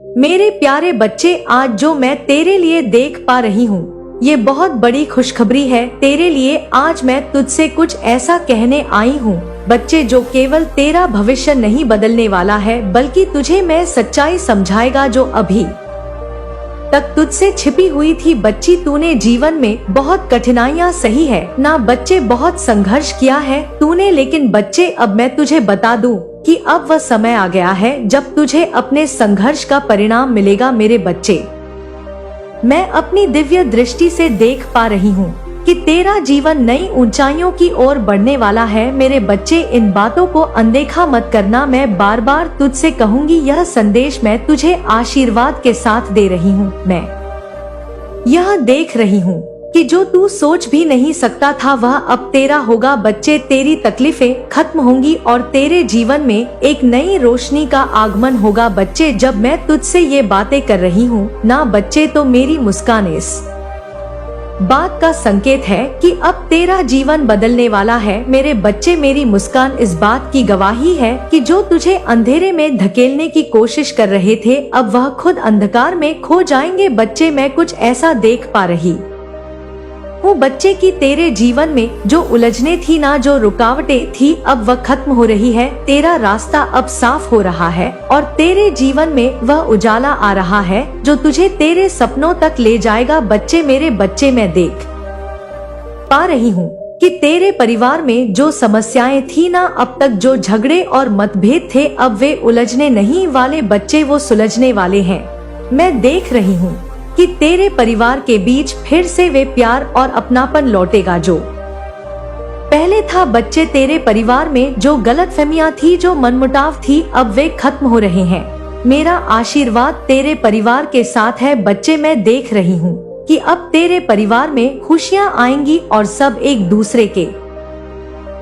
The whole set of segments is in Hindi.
मेरे प्यारे बच्चे, आज जो मैं तेरे लिए देख पा रही हूँ ये बहुत बड़ी खुशखबरी है तेरे लिए। आज मैं तुझसे कुछ ऐसा कहने आई हूँ बच्चे, जो केवल तेरा भविष्य नहीं बदलने वाला है बल्कि तुझे मैं सच्चाई समझाएगा जो अभी तक तुझसे छिपी हुई थी। बच्ची, तूने जीवन में बहुत कठिनाइयाँ सही है ना बच्चे, बहुत संघर्ष किया है तूने, लेकिन बच्चे अब मैं तुझे बता दूं कि अब वह समय आ गया है जब तुझे अपने संघर्ष का परिणाम मिलेगा। मेरे बच्चे, मैं अपनी दिव्य दृष्टि से देख पा रही हूँ कि तेरा जीवन नई ऊंचाइयों की ओर बढ़ने वाला है। मेरे बच्चे, इन बातों को अनदेखा मत करना। मैं बार बार तुझसे कहूँगी, यह संदेश मैं तुझे आशीर्वाद के साथ दे रही हूँ। मैं यह देख रही हूँ कि जो तू सोच भी नहीं सकता था वह अब तेरा होगा। बच्चे, तेरी तकलीफें खत्म होंगी और तेरे जीवन में एक नई रोशनी का आगमन होगा। बच्चे, जब मैं तुझसे ये बातें कर रही हूँ ना बच्चे, तो मेरी मुस्कान इस बात का संकेत है कि अब तेरा जीवन बदलने वाला है। मेरे बच्चे, मेरी मुस्कान इस बात की गवाही है कि जो तुझे अंधेरे में धकेलने की कोशिश कर रहे थे अब वह खुद अंधकार में खो जाएंगे। बच्चे, मैं कुछ ऐसा देख पा रही हूँ बच्चे कि तेरे जीवन में जो उलझने थी ना, जो रुकावटें थी, अब वह खत्म हो रही है। तेरा रास्ता अब साफ हो रहा है और तेरे जीवन में वह उजाला आ रहा है जो तुझे तेरे सपनों तक ले जाएगा। बच्चे, मेरे बच्चे, मैं देख पा रही हूँ कि तेरे परिवार में जो समस्याएं थी ना, अब तक जो झगड़े और मतभेद थे, अब वे उलझने नहीं वाले बच्चे, वो सुलझने वाले हैं। मैं देख रही हूँ कि तेरे परिवार के बीच फिर से वे प्यार और अपनापन लौटेगा जो पहले था। बच्चे, तेरे परिवार में जो गलतफहमियां थी, जो मनमुटाव थी, अब वे खत्म हो रहे हैं। मेरा आशीर्वाद तेरे परिवार के साथ है। बच्चे, मैं देख रही हूँ कि अब तेरे परिवार में खुशियाँ आएंगी और सब एक दूसरे के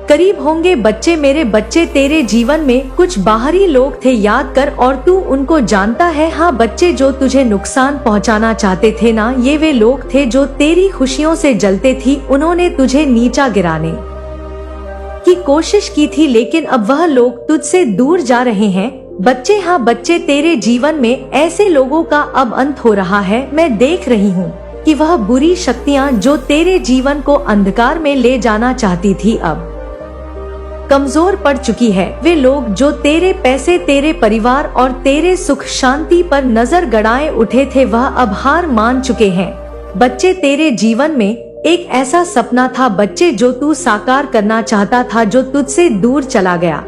करीब होंगे। बच्चे, मेरे बच्चे, तेरे जीवन में कुछ बाहरी लोग थे, याद कर, और तू उनको जानता है। हाँ बच्चे, जो तुझे नुकसान पहुंचाना चाहते थे ना, ये वे लोग थे जो तेरी खुशियों से जलते थी। उन्होंने तुझे नीचा गिराने की कोशिश की थी, लेकिन अब वह लोग तुझसे दूर जा रहे हैं। बच्चे, हाँ बच्चे, तेरे जीवन में ऐसे लोगों का अब अंत हो रहा है। मैं देख रही हूँ कि वह बुरी शक्तियाँ जो तेरे जीवन को अंधकार में ले जाना चाहती थी अब कमजोर पड़ चुकी है। वे लोग जो तेरे पैसे, तेरे परिवार और तेरे सुख शांति पर नजर गड़ाए उठे थे, वह अब हार मान चुके हैं। बच्चे, तेरे जीवन में एक ऐसा सपना था बच्चे जो तू साकार करना चाहता था, जो तुझसे दूर चला गया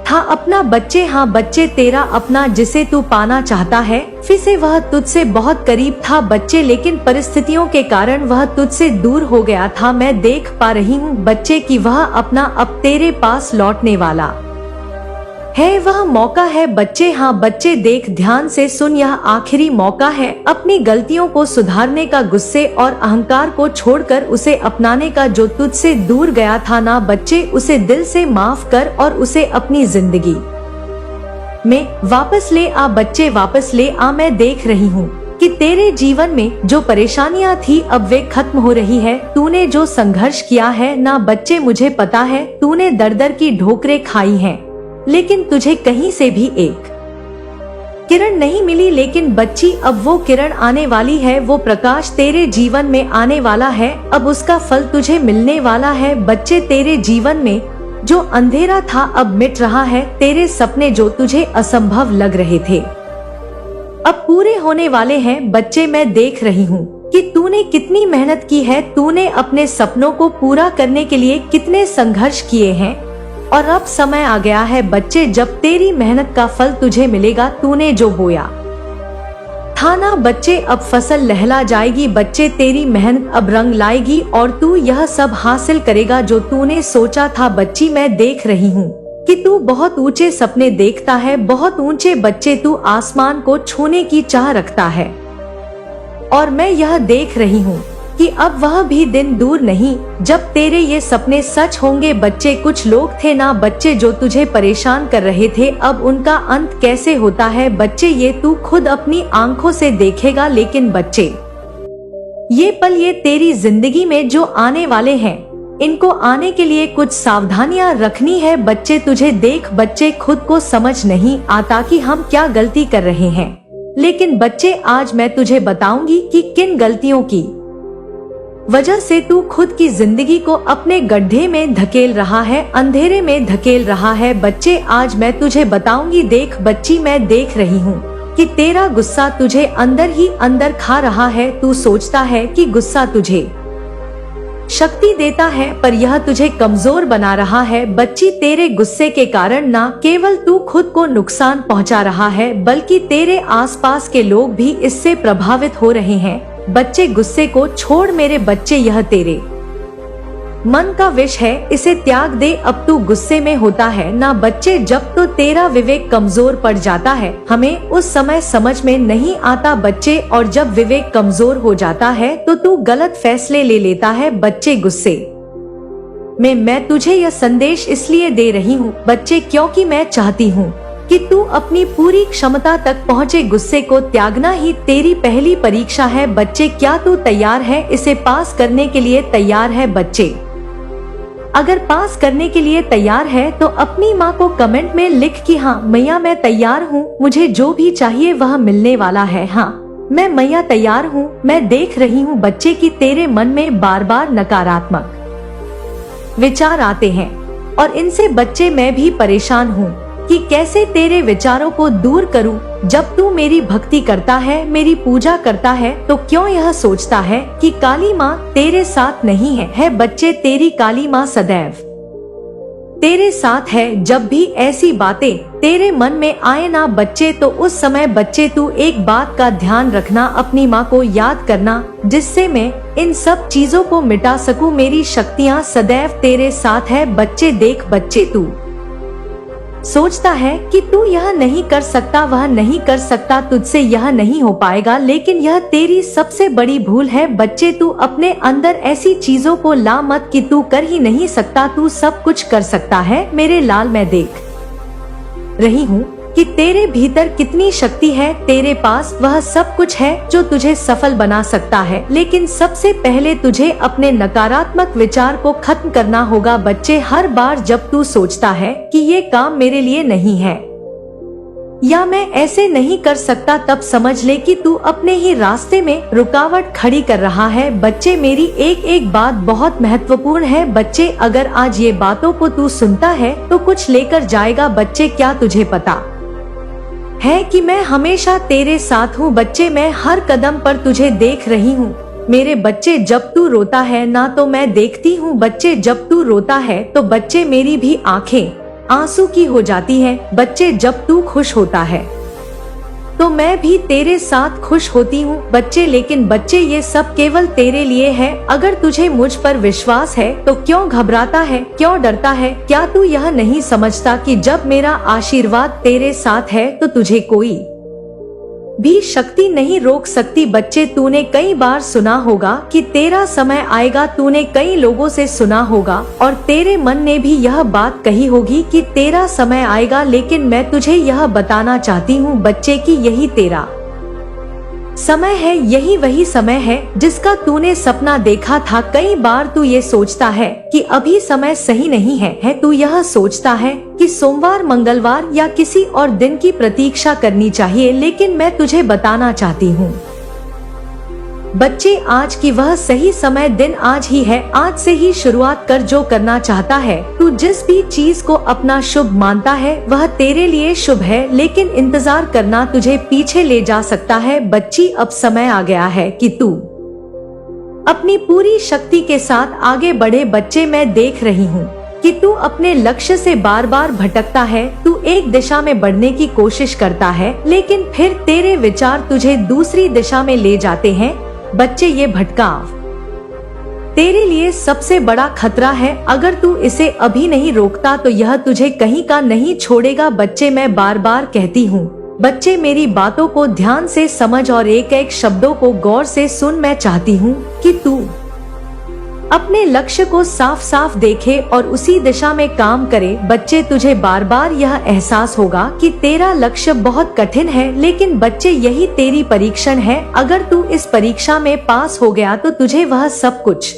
था अपना। बच्चे, हाँ बच्चे, तेरा अपना जिसे तू पाना चाहता है, फिर से वह तुझसे बहुत करीब था बच्चे, लेकिन परिस्थितियों के कारण वह तुझसे दूर हो गया था। मैं देख पा रही हूँ बच्चे कि वह अपना अब तेरे पास लौटने वाला है। वह मौका है बच्चे, हाँ बच्चे, देख, ध्यान से सुन, यह आखिरी मौका है अपनी गलतियों को सुधारने का, गुस्से और अहंकार को छोड़कर उसे अपनाने का। जो तुझसे दूर गया था ना बच्चे, उसे दिल से माफ कर और उसे अपनी जिंदगी में वापस ले आ। बच्चे, वापस ले आ। मैं देख रही हूँ कि तेरे जीवन में जो परेशानियाँ थी अब वे खत्म हो रही है। तूने जो संघर्ष किया है ना बच्चे, मुझे पता है, तूने दर-दर की ठोकरें खाई हैं, लेकिन तुझे कहीं से भी एक किरण नहीं मिली। लेकिन बच्ची, अब वो किरण आने वाली है, वो प्रकाश तेरे जीवन में आने वाला है, अब उसका फल तुझे मिलने वाला है। बच्चे, तेरे जीवन में जो अंधेरा था अब मिट रहा है। तेरे सपने जो तुझे असंभव लग रहे थे अब पूरे होने वाले हैं। बच्चे, मैं देख रही हूँ कि तूने कितनी मेहनत की है, तूने अपने सपनों को पूरा करने के लिए कितने संघर्ष किए हैं, और अब समय आ गया है बच्चे जब तेरी मेहनत का फल तुझे मिलेगा। तूने जो बोया था ना बच्चे, अब फसल लहला जाएगी। बच्चे, तेरी मेहनत अब रंग लाएगी और तू यह सब हासिल करेगा जो तूने सोचा था। बच्ची, मैं देख रही हूँ कि तू बहुत ऊंचे सपने देखता है, बहुत ऊंचे। बच्चे, तू आसमान को छूने की चाह रखता है और मैं यह देख रही हूँ कि अब वह भी दिन दूर नहीं जब तेरे ये सपने सच होंगे। बच्चे, कुछ लोग थे ना बच्चे जो तुझे परेशान कर रहे थे, अब उनका अंत कैसे होता है बच्चे, ये तू खुद अपनी आंखों से देखेगा। लेकिन बच्चे, ये पल, ये तेरी जिंदगी में जो आने वाले हैं इनको आने के लिए कुछ सावधानियां रखनी है। बच्चे तुझे देख बच्चे खुद को समझ नहीं आता कि हम क्या गलती कर रहे हैं, लेकिन बच्चे आज मैं तुझे बताऊंगी कि किन गलतियों की वजह से तू खुद की जिंदगी को अपने गड्ढे में धकेल रहा है, अंधेरे में धकेल रहा है। बच्चे आज मैं तुझे बताऊंगी। देख बच्ची, मैं देख रही हूँ कि तेरा गुस्सा तुझे अंदर ही अंदर खा रहा है। तू सोचता है कि गुस्सा तुझे शक्ति देता है, पर यह तुझे कमजोर बना रहा है। बच्ची, तेरे गुस्से के कारण ना केवल तू खुद को नुकसान पहुंचा रहा है, बल्कि तेरे आसपास के लोग भी इससे प्रभावित हो रहे हैं। बच्चे, गुस्से को छोड़ मेरे बच्चे, यह तेरे मन का विष है, इसे त्याग दे। अब तू गुस्से में होता है ना बच्चे, जब तो तेरा विवेक कमजोर पड़ जाता है, हमें उस समय समझ में नहीं आता बच्चे, और जब विवेक कमजोर हो जाता है तो तू गलत फैसले ले लेता है। बच्चे, गुस्से में मैं तुझे यह संदेश इसलिए दे रही हूँ बच्चे, क्योंकि मैं चाहती हूँ कि तू अपनी पूरी क्षमता तक पहुँचे। गुस्से को त्यागना ही तेरी पहली परीक्षा है। बच्चे, क्या तू तैयार है? इसे पास करने के लिए तैयार है? बच्चे, अगर पास करने के लिए तैयार है तो अपनी माँ को कमेंट में लिख कि हाँ मैया मैं तैयार हूँ, मुझे जो भी चाहिए वह मिलने वाला है। हाँ मैं मैया तैयार हूँ। मैं देख रही हूँ बच्चे कि तेरे मन में बार बार नकारात्मक विचार आते हैं, और इनसे बच्चे मैं भी परेशान हूँ कि कैसे तेरे विचारों को दूर करूं। जब तू मेरी भक्ति करता है, मेरी पूजा करता है, तो क्यों यह सोचता है कि काली माँ तेरे साथ नहीं है? बच्चे, तेरी काली माँ सदैव तेरे साथ है। जब भी ऐसी बातें तेरे मन में आए ना बच्चे, तो उस समय बच्चे तू एक बात का ध्यान रखना, अपनी माँ को याद करना, जिससे मैं इन सब चीजों को मिटा सकूं। मेरी शक्तियाँ सदैव तेरे साथ है। बच्चे, देख बच्चे, तू सोचता है कि तू यह नहीं कर सकता, वह नहीं कर सकता, तुझसे यह नहीं हो पाएगा, लेकिन यह तेरी सबसे बड़ी भूल है। बच्चे, तू अपने अंदर ऐसी चीजों को ला मत कि तू कर ही नहीं सकता, तू सब कुछ कर सकता है। मेरे लाल, मैं देख रही हूँ कि तेरे भीतर कितनी शक्ति है। तेरे पास वह सब कुछ है जो तुझे सफल बना सकता है, लेकिन सबसे पहले तुझे अपने नकारात्मक विचार को खत्म करना होगा। बच्चे, हर बार जब तू सोचता है कि ये काम मेरे लिए नहीं है या मैं ऐसे नहीं कर सकता, तब समझ ले कि तू अपने ही रास्ते में रुकावट खड़ी कर रहा है। बच्चे, मेरी एक एक बात बहुत महत्वपूर्ण है। बच्चे, अगर आज ये बातों को तू सुनता है तो कुछ लेकर जाएगा। बच्चे, क्या तुझे पता है कि मैं हमेशा तेरे साथ हूँ? बच्चे, मैं हर कदम पर तुझे देख रही हूँ। मेरे बच्चे, जब तू रोता है ना तो मैं देखती हूँ। बच्चे, जब तू रोता है तो बच्चे मेरी भी आंखें आंसू की हो जाती है। बच्चे, जब तू खुश होता है तो मैं भी तेरे साथ खुश होती हूँ। बच्चे, लेकिन बच्चे ये सब केवल तेरे लिए है। अगर तुझे मुझ पर विश्वास है तो क्यों घबराता है, क्यों डरता है? क्या तू यह नहीं समझता कि जब मेरा आशीर्वाद तेरे साथ है तो तुझे कोई भी शक्ति नहीं रोक सकती? बच्चे, तूने कई बार सुना होगा कि तेरा समय आएगा, तूने कई लोगों से सुना होगा और तेरे मन ने भी यह बात कही होगी कि तेरा समय आएगा, लेकिन मैं तुझे यह बताना चाहती हूँ बच्चे कि यही तेरा समय है, यही वही समय है जिसका तूने सपना देखा था। कई बार तू ये सोचता है कि अभी समय सही नहीं है, तू यह सोचता है कि सोमवार, मंगलवार या किसी और दिन की प्रतीक्षा करनी चाहिए, लेकिन मैं तुझे बताना चाहती हूँ बच्चे, आज की वह सही समय दिन आज ही है। आज से ही शुरुआत कर जो करना चाहता है। तू जिस भी चीज को अपना शुभ मानता है वह तेरे लिए शुभ है, लेकिन इंतजार करना तुझे पीछे ले जा सकता है। बच्ची, अब समय आ गया है कि तू अपनी पूरी शक्ति के साथ आगे बढ़े। बच्चे, मैं देख रही हूँ कि तू अपने लक्ष्य से बार बार भटकता है। तू एक दिशा में बढ़ने की कोशिश करता है, लेकिन फिर तेरे विचार तुझे दूसरी दिशा में ले जाते हैं। बच्चे, ये भटकाव तेरे लिए सबसे बड़ा खतरा है। अगर तू इसे अभी नहीं रोकता तो यह तुझे कहीं का नहीं छोड़ेगा। बच्चे, मैं बार बार कहती हूँ बच्चे, मेरी बातों को ध्यान से समझ और एक एक शब्दों को गौर से सुन। मैं चाहती हूँ कि तू अपने लक्ष्य को साफ साफ देखे और उसी दिशा में काम करे। बच्चे, तुझे बार बार यह एहसास होगा कि तेरा लक्ष्य बहुत कठिन है, लेकिन बच्चे यही तेरी परीक्षण है। अगर तू इस परीक्षा में पास हो गया तो तुझे वह सब कुछ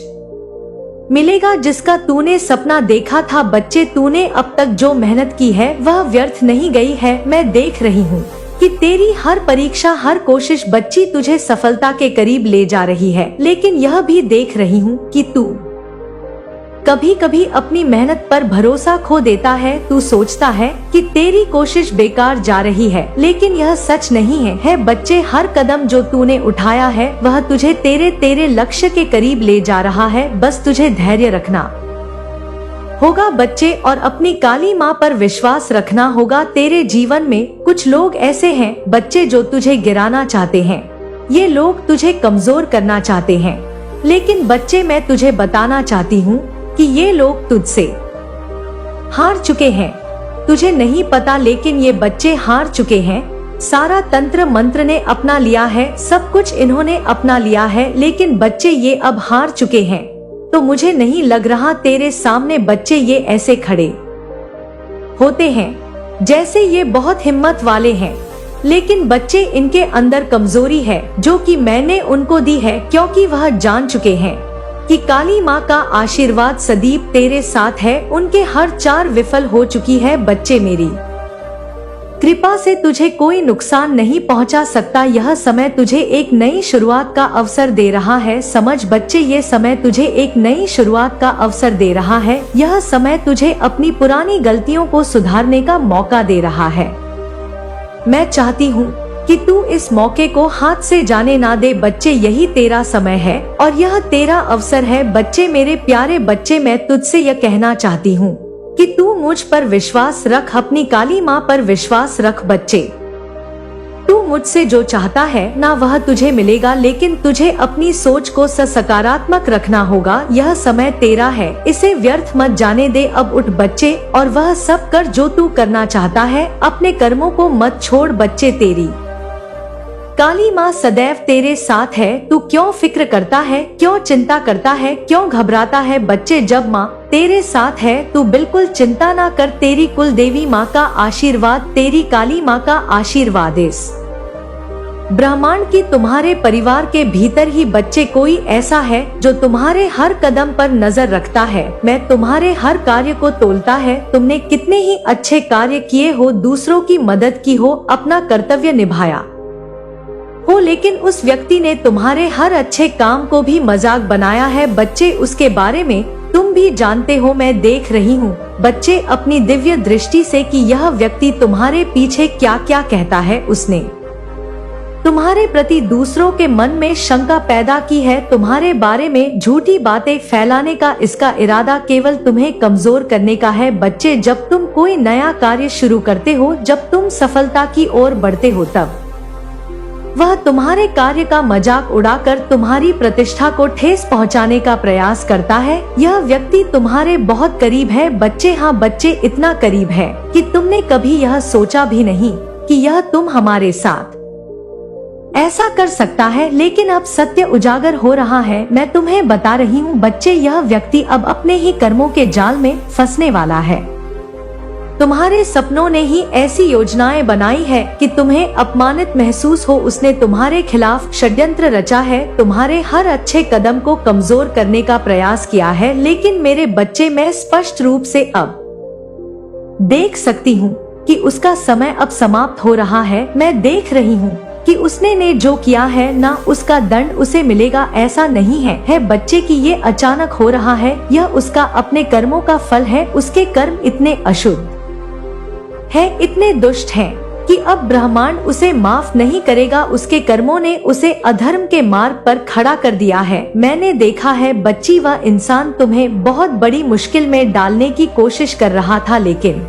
मिलेगा जिसका तूने सपना देखा था। बच्चे, तूने अब तक जो मेहनत की है वह व्यर्थ नहीं गई है। मैं देख रही हूँ कि तेरी हर परीक्षा, हर कोशिश बच्ची तुझे सफलता के करीब ले जा रही है। लेकिन यह भी देख रही हूँ कि तू कभी कभी अपनी मेहनत पर भरोसा खो देता है। तू सोचता है कि तेरी कोशिश बेकार जा रही है, लेकिन यह सच नहीं है। बच्चे, हर कदम जो तूने उठाया है वह तुझे तेरे लक्ष्य के करीब ले जा रहा है। बस तुझे धैर्य रखना होगा बच्चे, और अपनी काली माँ पर विश्वास रखना होगा। तेरे जीवन में कुछ लोग ऐसे हैं बच्चे जो तुझे गिराना चाहते हैं। ये लोग तुझे कमजोर करना चाहते हैं, लेकिन बच्चे मैं तुझे बताना चाहती हूँ कि ये लोग तुझसे हार चुके हैं। तुझे नहीं पता, लेकिन ये बच्चे हार चुके हैं। सारा तंत्र मंत्र ने अपना लिया है, सब कुछ इन्होंने अपना लिया है, लेकिन बच्चे ये अब हार चुके हैं। तो मुझे नहीं लग रहा तेरे सामने बच्चे ये ऐसे खड़े होते हैं जैसे ये बहुत हिम्मत वाले हैं, लेकिन बच्चे इनके अंदर कमजोरी है जो कि मैंने उनको दी है, क्योंकि वह जान चुके हैं कि काली माँ का आशीर्वाद सदैव तेरे साथ है। उनके हर चाल विफल हो चुकी है। बच्चे, मेरी कृपा से तुझे कोई नुकसान नहीं पहुंचा सकता। यह समय तुझे एक नई शुरुआत का अवसर दे रहा है। समझ बच्चे, ये समय तुझे एक नई शुरुआत का अवसर दे रहा है। यह समय तुझे अपनी पुरानी गलतियों को सुधारने का मौका दे रहा है। मैं चाहती हूँ कि तू इस मौके को हाथ से जाने ना दे। बच्चे, यही तेरा समय है और यह तेरा अवसर है। बच्चे, मेरे प्यारे बच्चे, मैं तुझसे यह कहना चाहती हूँ कि तू मुझ पर विश्वास रख, अपनी काली माँ पर विश्वास रख। बच्चे, तू मुझसे जो चाहता है ना वह तुझे मिलेगा, लेकिन तुझे अपनी सोच को सकारात्मक रखना होगा। यह समय तेरा है, इसे व्यर्थ मत जाने दे। अब उठ बच्चे, और वह सब कर जो तू करना चाहता है। अपने कर्मों को मत छोड़। बच्चे, तेरी काली माँ सदैव तेरे साथ है। तू क्यों फिक्र करता है, क्यों चिंता करता है, क्यों घबराता है? बच्चे, जब माँ तेरे साथ है तू बिल्कुल चिंता ना कर। तेरी कुल देवी माँ का आशीर्वाद, तेरी काली माँ का आशीर्वाद इस ब्रह्मांड की तुम्हारे परिवार के भीतर ही बच्चे कोई ऐसा है जो तुम्हारे हर कदम पर नजर रखता है। मैं तुम्हारे हर कार्य को तोलता है। तुमने कितने ही अच्छे कार्य किए हो, दूसरों की मदद की हो, अपना कर्तव्य निभाया हो, लेकिन उस व्यक्ति ने तुम्हारे हर अच्छे काम को भी मजाक बनाया है। बच्चे, उसके बारे में तुम भी जानते हो। मैं देख रही हूँ बच्चे अपनी दिव्य दृष्टि से कि यह व्यक्ति तुम्हारे पीछे क्या क्या कहता है। उसने तुम्हारे प्रति दूसरों के मन में शंका पैदा की है। तुम्हारे बारे में झूठी बातें फैलाने का इसका इरादा केवल तुम्हें कमजोर करने का है। बच्चे, जब तुम कोई नया कार्य शुरू करते हो, जब तुम सफलता की ओर बढ़ते हो, तब वह तुम्हारे कार्य का मजाक उड़ाकर तुम्हारी प्रतिष्ठा को ठेस पहुंचाने का प्रयास करता है। यह व्यक्ति तुम्हारे बहुत करीब है। बच्चे, हाँ बच्चे, इतना करीब है कि तुमने कभी यह सोचा भी नहीं कि यह तुम हमारे साथ ऐसा कर सकता है, लेकिन अब सत्य उजागर हो रहा है। मैं तुम्हें बता रही हूँ बच्चे, यह व्यक्ति अब अपने ही कर्मों के जाल में फंसने वाला है। तुम्हारे सपनों ने ही ऐसी योजनाएं बनाई है कि तुम्हें अपमानित महसूस हो। उसने तुम्हारे खिलाफ षड्यंत्र रचा है, तुम्हारे हर अच्छे कदम को कमजोर करने का प्रयास किया है। लेकिन मेरे बच्चे, मैं स्पष्ट रूप से अब देख सकती हूँ कि उसका समय अब समाप्त हो रहा है। मैं देख रही हूँ कि उसने ने जो किया है ना उसका दंड उसे मिलेगा। ऐसा नहीं है बच्चे कि ये अचानक हो रहा है। यह उसका अपने कर्मों का फल है। उसके कर्म इतने अशुद्ध है, इतने दुष्ट हैं कि अब ब्रह्मांड उसे माफ नहीं करेगा। उसके कर्मों ने उसे अधर्म के मार्ग पर खड़ा कर दिया है। मैंने देखा है बच्ची, वह इंसान तुम्हें बहुत बड़ी मुश्किल में डालने की कोशिश कर रहा था, लेकिन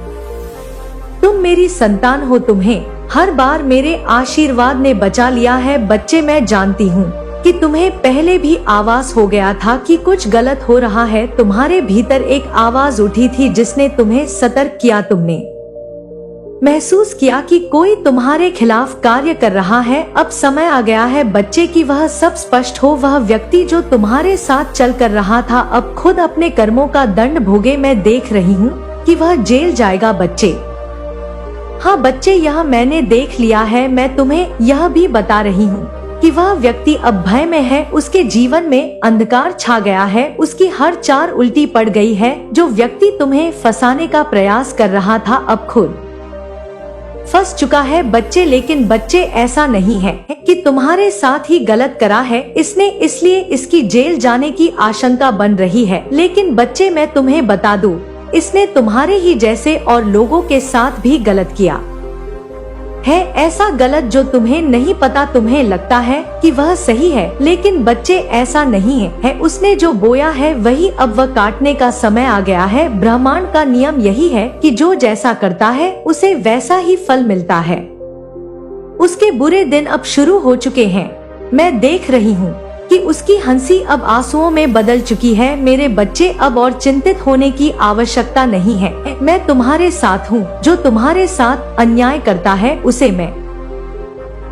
तुम मेरी संतान हो। तुम्हें हर बार मेरे आशीर्वाद ने बचा लिया है। बच्चे, मैं जानती हूँ कि तुम्हें पहले भी आवाज हो गया था कि कुछ गलत हो रहा है। तुम्हारे भीतर एक आवाज उठी थी जिसने तुम्हें सतर्क किया। तुमने महसूस किया कि कोई तुम्हारे खिलाफ कार्य कर रहा है। अब समय आ गया है बच्चे कि वह सब स्पष्ट हो। वह व्यक्ति जो तुम्हारे साथ चल कर रहा था अब खुद अपने कर्मों का दंड भोगे। मैं देख रही हूँ कि वह जेल जाएगा। बच्चे, हाँ बच्चे, यह मैंने देख लिया है। मैं तुम्हें यह भी बता रही हूँ कि वह व्यक्ति अब भय में है, उसके जीवन में अंधकार छा गया है, उसकी हर चाल उल्टी पड़ गई है। जो व्यक्ति तुम्हें फंसाने का प्रयास कर रहा था अब खुद फंस चुका है बच्चे। लेकिन बच्चे ऐसा नहीं है कि तुम्हारे साथ ही गलत करा है इसने, इसलिए इसकी जेल जाने की आशंका बन रही है। लेकिन बच्चे मैं तुम्हें बता दूं, इसने तुम्हारे ही जैसे और लोगों के साथ भी गलत किया है। ऐसा गलत जो तुम्हें नहीं पता, तुम्हें लगता है कि वह सही है, लेकिन बच्चे ऐसा नहीं है। उसने जो बोया है वही अब वह काटने का समय आ गया है। ब्रह्मांड का नियम यही है कि जो जैसा करता है उसे वैसा ही फल मिलता है। उसके बुरे दिन अब शुरू हो चुके हैं। मैं देख रही हूँ कि उसकी हंसी अब आंसुओं में बदल चुकी है। मेरे बच्चे अब और चिंतित होने की आवश्यकता नहीं है। मैं तुम्हारे साथ हूँ। जो तुम्हारे साथ अन्याय करता है उसे मैं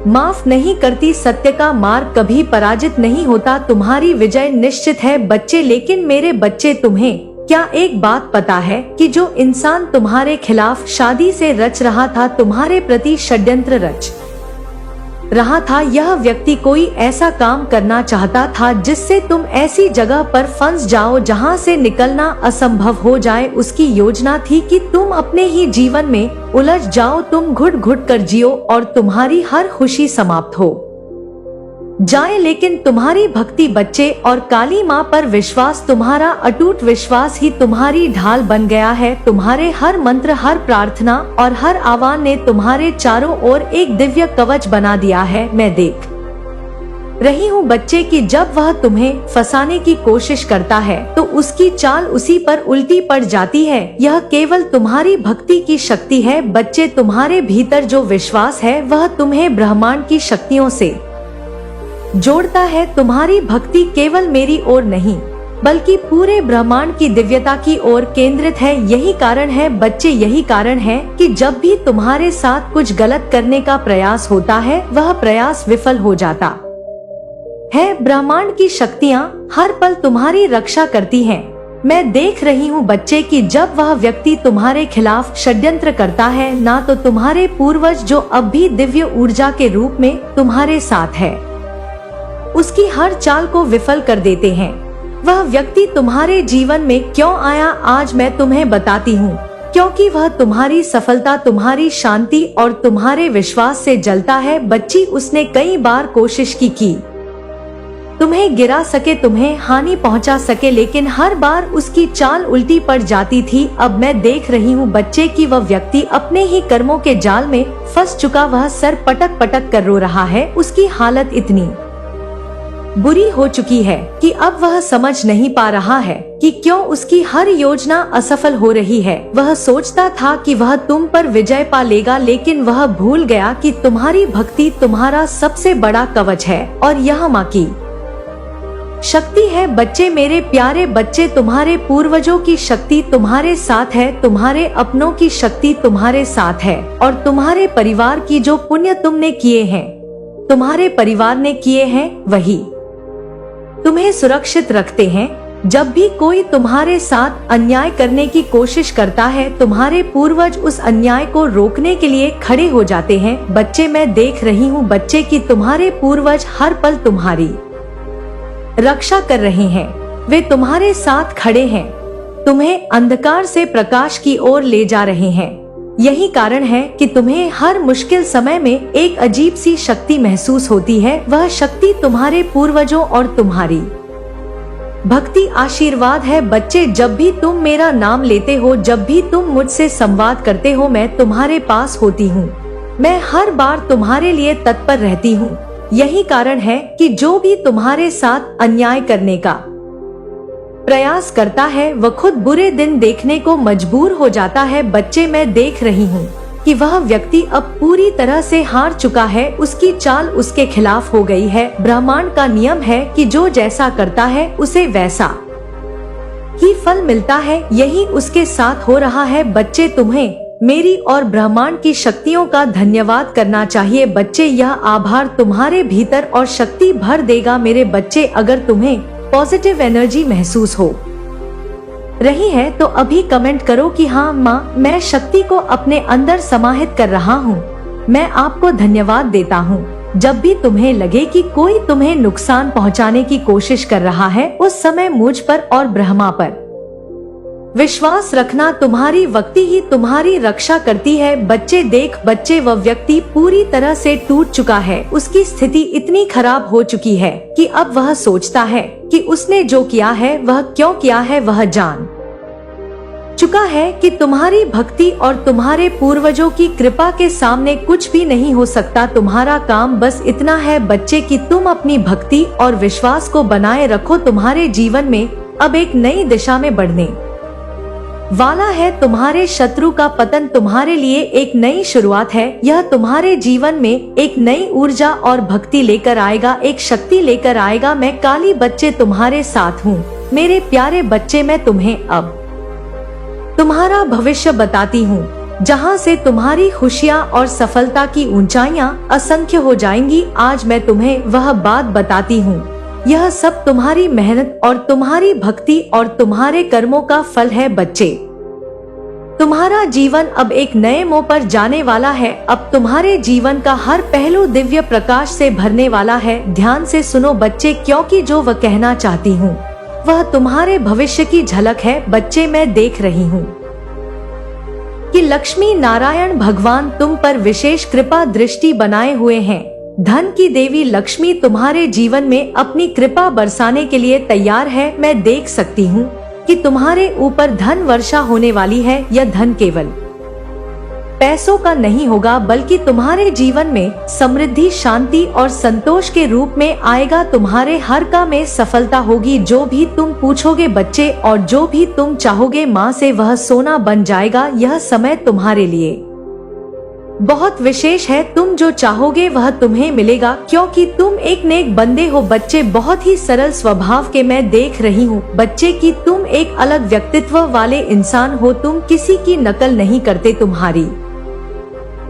माफ नहीं करती। सत्य का मार्ग कभी पराजित नहीं होता। तुम्हारी विजय निश्चित है बच्चे। लेकिन मेरे बच्चे, तुम्हें क्या एक बात पता है कि जो इंसान तुम्हारे खिलाफ शादी से रच रहा था, तुम्हारे प्रति षड्यंत्र रच रहा था, यह व्यक्ति कोई ऐसा काम करना चाहता था जिससे तुम ऐसी जगह पर फंस जाओ जहां से निकलना असंभव हो जाए। उसकी योजना थी कि तुम अपने ही जीवन में उलझ जाओ, तुम घुट घुट कर जियो और तुम्हारी हर खुशी समाप्त हो जाए। लेकिन तुम्हारी भक्ति बच्चे और काली माँ पर विश्वास, तुम्हारा अटूट विश्वास ही तुम्हारी ढाल बन गया है। तुम्हारे हर मंत्र, हर प्रार्थना और हर आह्वान ने तुम्हारे चारों ओर एक दिव्य कवच बना दिया है। मैं देख रही हूँ बच्चे कि जब वह तुम्हें फंसाने की कोशिश करता है तो उसकी चाल उसी पर उल्टी पड़ जाती है। यह केवल तुम्हारी भक्ति की शक्ति है बच्चे। तुम्हारे भीतर जो विश्वास है वह तुम्हें ब्रह्मांड की शक्तियों से जोड़ता है। तुम्हारी भक्ति केवल मेरी ओर नहीं बल्कि पूरे ब्रह्मांड की दिव्यता की ओर केंद्रित है। यही कारण है बच्चे, यही कारण है कि जब भी तुम्हारे साथ कुछ गलत करने का प्रयास होता है वह प्रयास विफल हो जाता है। ब्रह्मांड की शक्तियाँ हर पल तुम्हारी रक्षा करती हैं। मैं देख रही हूँ बच्चे कि जब वह व्यक्ति तुम्हारे खिलाफ षड्यंत्र करता है, ना तो तुम्हारे पूर्वज जो अब भी दिव्य ऊर्जा के रूप में तुम्हारे साथ है उसकी हर चाल को विफल कर देते हैं। वह व्यक्ति तुम्हारे जीवन में क्यों आया आज मैं तुम्हें बताती हूँ। क्योंकि वह तुम्हारी सफलता, तुम्हारी शांति और तुम्हारे विश्वास से जलता है बच्ची। उसने कई बार कोशिश की तुम्हें गिरा सके, तुम्हें हानि पहुंचा सके, लेकिन हर बार उसकी चाल उल्टी पड़ जाती थी। अब मैं देख रही हूँ बच्चे कि वह व्यक्ति अपने ही कर्मों के जाल में फंस चुका। वह सर पटक पटक कर रो रहा है। उसकी हालत इतनी बुरी हो चुकी है कि अब वह समझ नहीं पा रहा है कि क्यों उसकी हर योजना असफल हो रही है। वह सोचता था कि वह तुम पर विजय पा लेगा, लेकिन वह भूल गया कि तुम्हारी भक्ति तुम्हारा सबसे बड़ा कवच है और यह माँ की शक्ति है बच्चे। मेरे प्यारे बच्चे, तुम्हारे पूर्वजों की शक्ति तुम्हारे साथ है, तुम्हारे अपनों की शक्ति तुम्हारे साथ है और तुम्हारे परिवार की जो पुण्य तुमने किए हैं, तुम्हारे परिवार ने किए हैं, वही तुम्हें सुरक्षित रखते हैं। जब भी कोई तुम्हारे साथ अन्याय करने की कोशिश करता है, तुम्हारे पूर्वज उस अन्याय को रोकने के लिए खड़े हो जाते हैं। बच्चे, मैं देख रही हूँ बच्चे कि तुम्हारे पूर्वज हर पल तुम्हारी रक्षा कर रहे हैं। वे तुम्हारे साथ खड़े हैं, तुम्हें अंधकार से प्रकाश की ओर ले जा रहे हैं। यही कारण है कि तुम्हें हर मुश्किल समय में एक अजीब सी शक्ति महसूस होती है। वह शक्ति तुम्हारे पूर्वजों और तुम्हारी भक्ति आशीर्वाद है बच्चे। जब भी तुम मेरा नाम लेते हो, जब भी तुम मुझसे संवाद करते हो, मैं तुम्हारे पास होती हूँ। मैं हर बार तुम्हारे लिए तत्पर रहती हूँ। यही कारण है कि जो भी तुम्हारे साथ अन्याय करने का प्रयास करता है वह खुद बुरे दिन देखने को मजबूर हो जाता है। बच्चे, मैं देख रही हूँ कि वह व्यक्ति अब पूरी तरह से हार चुका है। उसकी चाल उसके खिलाफ हो गई है। ब्रह्मांड का नियम है कि जो जैसा करता है उसे वैसा ही फल मिलता है। यही उसके साथ हो रहा है बच्चे। तुम्हें मेरी और ब्रह्मांड की शक्तियों का धन्यवाद करना चाहिए बच्चे। यह आभार तुम्हारे भीतर और शक्ति भर देगा मेरे बच्चे। अगर तुम्हें पॉजिटिव एनर्जी महसूस हो रही है तो अभी कमेंट करो कि हाँ माँ, मैं शक्ति को अपने अंदर समाहित कर रहा हूँ। मैं आपको धन्यवाद देता हूँ। जब भी तुम्हें लगे कि कोई तुम्हें नुकसान पहुंचाने की कोशिश कर रहा है, उस समय मुझ पर और ब्रह्मा पर विश्वास रखना। तुम्हारी भक्ति ही तुम्हारी रक्षा करती है। बच्चे देख, बच्चे वह व्यक्ति पूरी तरह से टूट चुका है। उसकी स्थिति इतनी खराब हो चुकी है कि अब वह सोचता है कि उसने जो किया है वह क्यों किया है। वह जान चुका है कि तुम्हारी भक्ति और तुम्हारे पूर्वजों की कृपा के सामने कुछ भी नहीं हो सकता। तुम्हारा काम बस इतना है बच्चे कि तुम अपनी भक्ति और विश्वास को बनाए रखो। तुम्हारे जीवन में अब एक नई दिशा में बढ़ने वाला है। तुम्हारे शत्रु का पतन तुम्हारे लिए एक नई शुरुआत है। यह तुम्हारे जीवन में एक नई ऊर्जा और भक्ति लेकर आएगा, एक शक्ति लेकर आएगा। मैं काली बच्चे तुम्हारे साथ हूँ। मेरे प्यारे बच्चे, मैं तुम्हें अब तुम्हारा भविष्य बताती हूँ, जहाँ से तुम्हारी खुशियाँ और सफलता की ऊंचाइयाँ असंख्य हो जाएंगी। आज मैं तुम्हें वह बात बताती हूँ। यह सब तुम्हारी मेहनत और तुम्हारी भक्ति और तुम्हारे कर्मों का फल है। बच्चे, तुम्हारा जीवन अब एक नए मोड़ पर जाने वाला है। अब तुम्हारे जीवन का हर पहलू दिव्य प्रकाश से भरने वाला है। ध्यान से सुनो बच्चे, क्योंकि जो वह कहना चाहती हूँ वह तुम्हारे भविष्य की झलक है। बच्चे, मैं देख रही हूँ कि लक्ष्मी नारायण भगवान तुम पर विशेष कृपा दृष्टि बनाए हुए हैं। धन की देवी लक्ष्मी तुम्हारे जीवन में अपनी कृपा बरसाने के लिए तैयार है। मैं देख सकती हूँ कि तुम्हारे ऊपर धन वर्षा होने वाली है। यह धन केवल पैसों का नहीं होगा, बल्कि तुम्हारे जीवन में समृद्धि, शांति और संतोष के रूप में आएगा। तुम्हारे हर काम में सफलता होगी। जो भी तुम पूछोगे बच्चे और जो भी तुम चाहोगे माँ से, वह सोना बन जाएगा। यह समय तुम्हारे लिए बहुत विशेष है। तुम जो चाहोगे वह तुम्हें मिलेगा, क्योंकि तुम एक नेक बंदे हो। बच्चे, बहुत ही सरल स्वभाव के मैं देख रही हूँ बच्चे कि तुम एक अलग व्यक्तित्व वाले इंसान हो। तुम किसी की नकल नहीं करते। तुम्हारी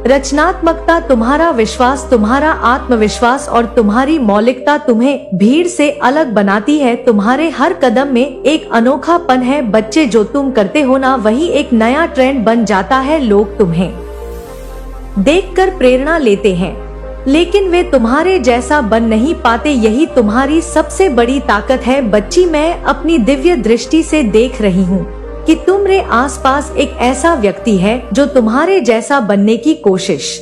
रचनात्मकता, तुम्हारा विश्वास, तुम्हारा आत्मविश्वास और तुम्हारी मौलिकता तुम्हें भीड़ से अलग बनाती है। तुम्हारे हर कदम में एक अनोखापन है। बच्चे, जो तुम करते हो ना, वही एक नया ट्रेंड बन जाता है। लोग तुम्हें देखकर प्रेरणा लेते हैं, लेकिन वे तुम्हारे जैसा बन नहीं पाते। यही तुम्हारी सबसे बड़ी ताकत है। बच्ची, मैं अपनी दिव्य दृष्टि से देख रही हूँ कि तुम्हारे आसपास एक ऐसा व्यक्ति है जो तुम्हारे जैसा बनने की कोशिश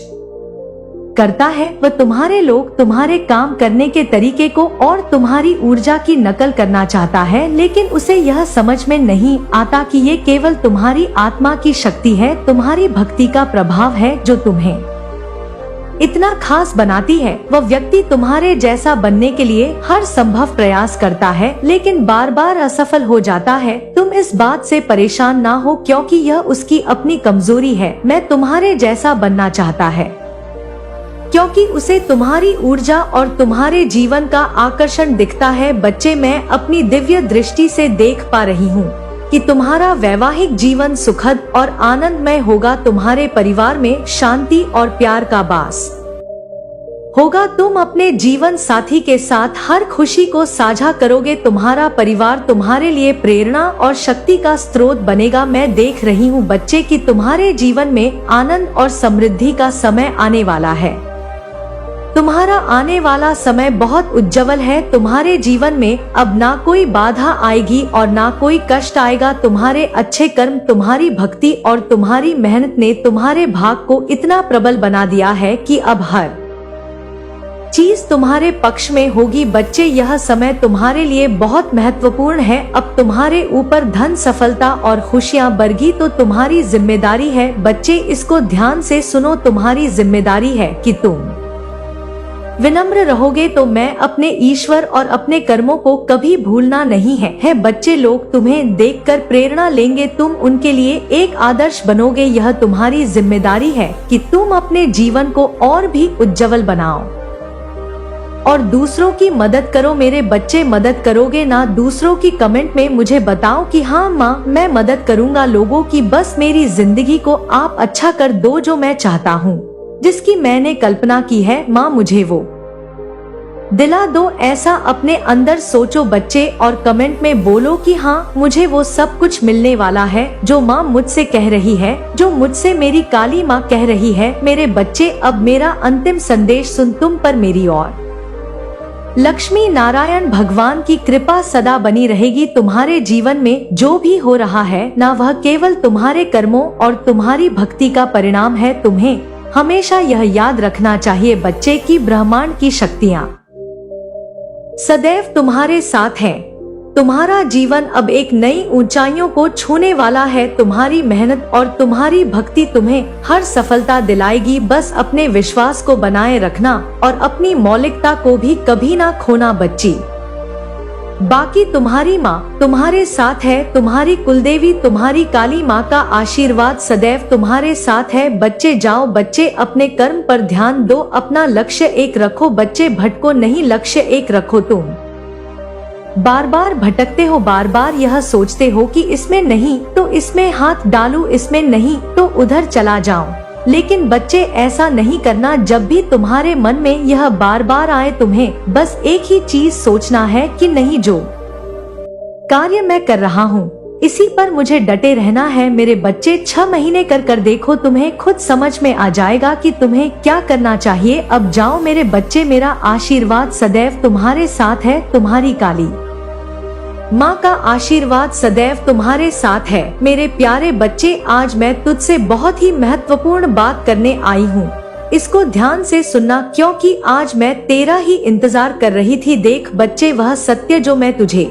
करता है। वह तुम्हारे लोग, तुम्हारे काम करने के तरीके को और तुम्हारी ऊर्जा की नकल करना चाहता है, लेकिन उसे यह समझ में नहीं आता कि ये केवल तुम्हारी आत्मा की शक्ति है, तुम्हारी भक्ति का प्रभाव है जो तुम्हें इतना खास बनाती है। वह व्यक्ति तुम्हारे जैसा बनने के लिए हर संभव प्रयास करता है, लेकिन बार बार असफल हो जाता है। तुम इस बात से परेशान ना हो, क्योंकि यह उसकी अपनी कमजोरी है। मैं तुम्हारे जैसा बनना चाहता है, क्योंकि उसे तुम्हारी ऊर्जा और तुम्हारे जीवन का आकर्षण दिखता है। बच्चे, मैं अपनी दिव्य दृष्टि से देख पा रही हूँ कि तुम्हारा वैवाहिक जीवन सुखद और आनंदमय होगा। तुम्हारे परिवार में शांति और प्यार का वास होगा। तुम अपने जीवन साथी के साथ हर खुशी को साझा करोगे। तुम्हारा परिवार तुम्हारे लिए प्रेरणा और शक्ति का स्रोत बनेगा। मैं देख रही हूँ बच्चे कि तुम्हारे जीवन में आनंद और समृद्धि का समय आने वाला है। तुम्हारा आने वाला समय बहुत उज्जवल है। तुम्हारे जीवन में अब ना कोई बाधा आएगी और ना कोई कष्ट आएगा। तुम्हारे अच्छे कर्म, तुम्हारी भक्ति और तुम्हारी मेहनत ने तुम्हारे भाग को इतना प्रबल बना दिया है कि अब हर चीज तुम्हारे पक्ष में होगी। बच्चे, यह समय तुम्हारे लिए बहुत महत्वपूर्ण है। अब तुम्हारे ऊपर धन, सफलता और खुशियां बरगी तो तुम्हारी जिम्मेदारी है। बच्चे, इसको ध्यान से सुनो। तुम्हारी जिम्मेदारी है कि तुम विनम्र रहोगे तो मैं अपने ईश्वर और अपने कर्मों को कभी भूलना नहीं है। बच्चे, लोग तुम्हें देखकर प्रेरणा लेंगे। तुम उनके लिए एक आदर्श बनोगे। यह तुम्हारी जिम्मेदारी है कि तुम अपने जीवन को और भी उज्जवल बनाओ और दूसरों की मदद करो। मेरे बच्चे, मदद करोगे ना? दूसरों की कमेंट में मुझे बताओ कि हाँ माँ, मैं मदद करूँगा लोगों की। बस मेरी जिंदगी को आप अच्छा कर दो, जो मैं चाहता हूँ, जिसकी मैंने कल्पना की है। माँ, मुझे वो दिला दो ऐसा अपने अंदर सोचो बच्चे, और कमेंट में बोलो कि हाँ मुझे वो सब कुछ मिलने वाला है जो माँ मुझसे कह रही है, जो मुझसे मेरी काली माँ कह रही है। मेरे बच्चे, अब मेरा अंतिम संदेश सुन, तुम पर मेरी और लक्ष्मी नारायण भगवान की कृपा सदा बनी रहेगी। तुम्हारे जीवन में जो भी हो रहा है ना, वह केवल तुम्हारे कर्मों और तुम्हारी भक्ति का परिणाम है। तुम्हें हमेशा यह याद रखना चाहिए बच्चे कि ब्रह्मांड की शक्तियाँ सदैव तुम्हारे साथ है। तुम्हारा जीवन अब एक नई ऊंचाइयों को छूने वाला है। तुम्हारी मेहनत और तुम्हारी भक्ति तुम्हें हर सफलता दिलाएगी। बस अपने विश्वास को बनाए रखना और अपनी मौलिकता को भी कभी ना खोना बच्ची। बाकी तुम्हारी माँ तुम्हारे साथ है, तुम्हारी कुलदेवी तुम्हारी काली माँ का आशीर्वाद सदैव तुम्हारे साथ है। बच्चे जाओ बच्चे, अपने कर्म पर ध्यान दो, अपना लक्ष्य एक रखो बच्चे, भटको नहीं, लक्ष्य एक रखो। तुम बार बार भटकते हो, बार बार यह सोचते हो कि इसमें नहीं तो इसमें हाथ डालूं, इसमें नहीं तो उधर चला जाऊं। लेकिन बच्चे ऐसा नहीं करना। जब भी तुम्हारे मन में यह बार बार आए, तुम्हें बस एक ही चीज सोचना है कि नहीं, जो कार्य मैं कर रहा हूँ इसी पर मुझे डटे रहना है। मेरे बच्चे 6 महीने कर देखो, तुम्हें खुद समझ में आ जाएगा कि तुम्हें क्या करना चाहिए। अब जाओ मेरे बच्चे, मेरा आशीर्वाद सदैव तुम्हारे साथ है। तुम्हारी काली माँ का आशीर्वाद सदैव तुम्हारे साथ है। मेरे प्यारे बच्चे, आज मैं तुझसे बहुत ही महत्वपूर्ण बात करने आई हूँ। इसको ध्यान से सुनना, क्योंकि आज मैं तेरा ही इंतजार कर रही थी। देख बच्चे, वह सत्य जो मैं तुझे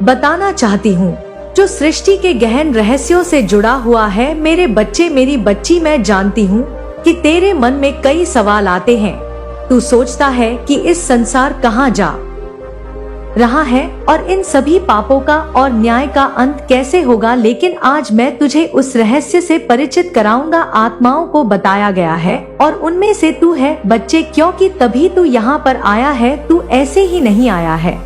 बताना चाहती हूँ, जो सृष्टि के गहन रहस्यों से जुड़ा हुआ है। मेरे बच्चे, मेरी बच्ची, मैं जानती हूँ कि तेरे मन में कई सवाल आते हैं। तू सोचता है कि इस संसार कहाँ जा रहा है और इन सभी पापों का और न्याय का अंत कैसे होगा। लेकिन आज मैं तुझे उस रहस्य से परिचित कराऊंगा। आत्माओं को बताया गया है और उनमें से तू है बच्चे, क्योंकि तभी तू यहाँ पर आया है। तू ऐसे ही नहीं आया है,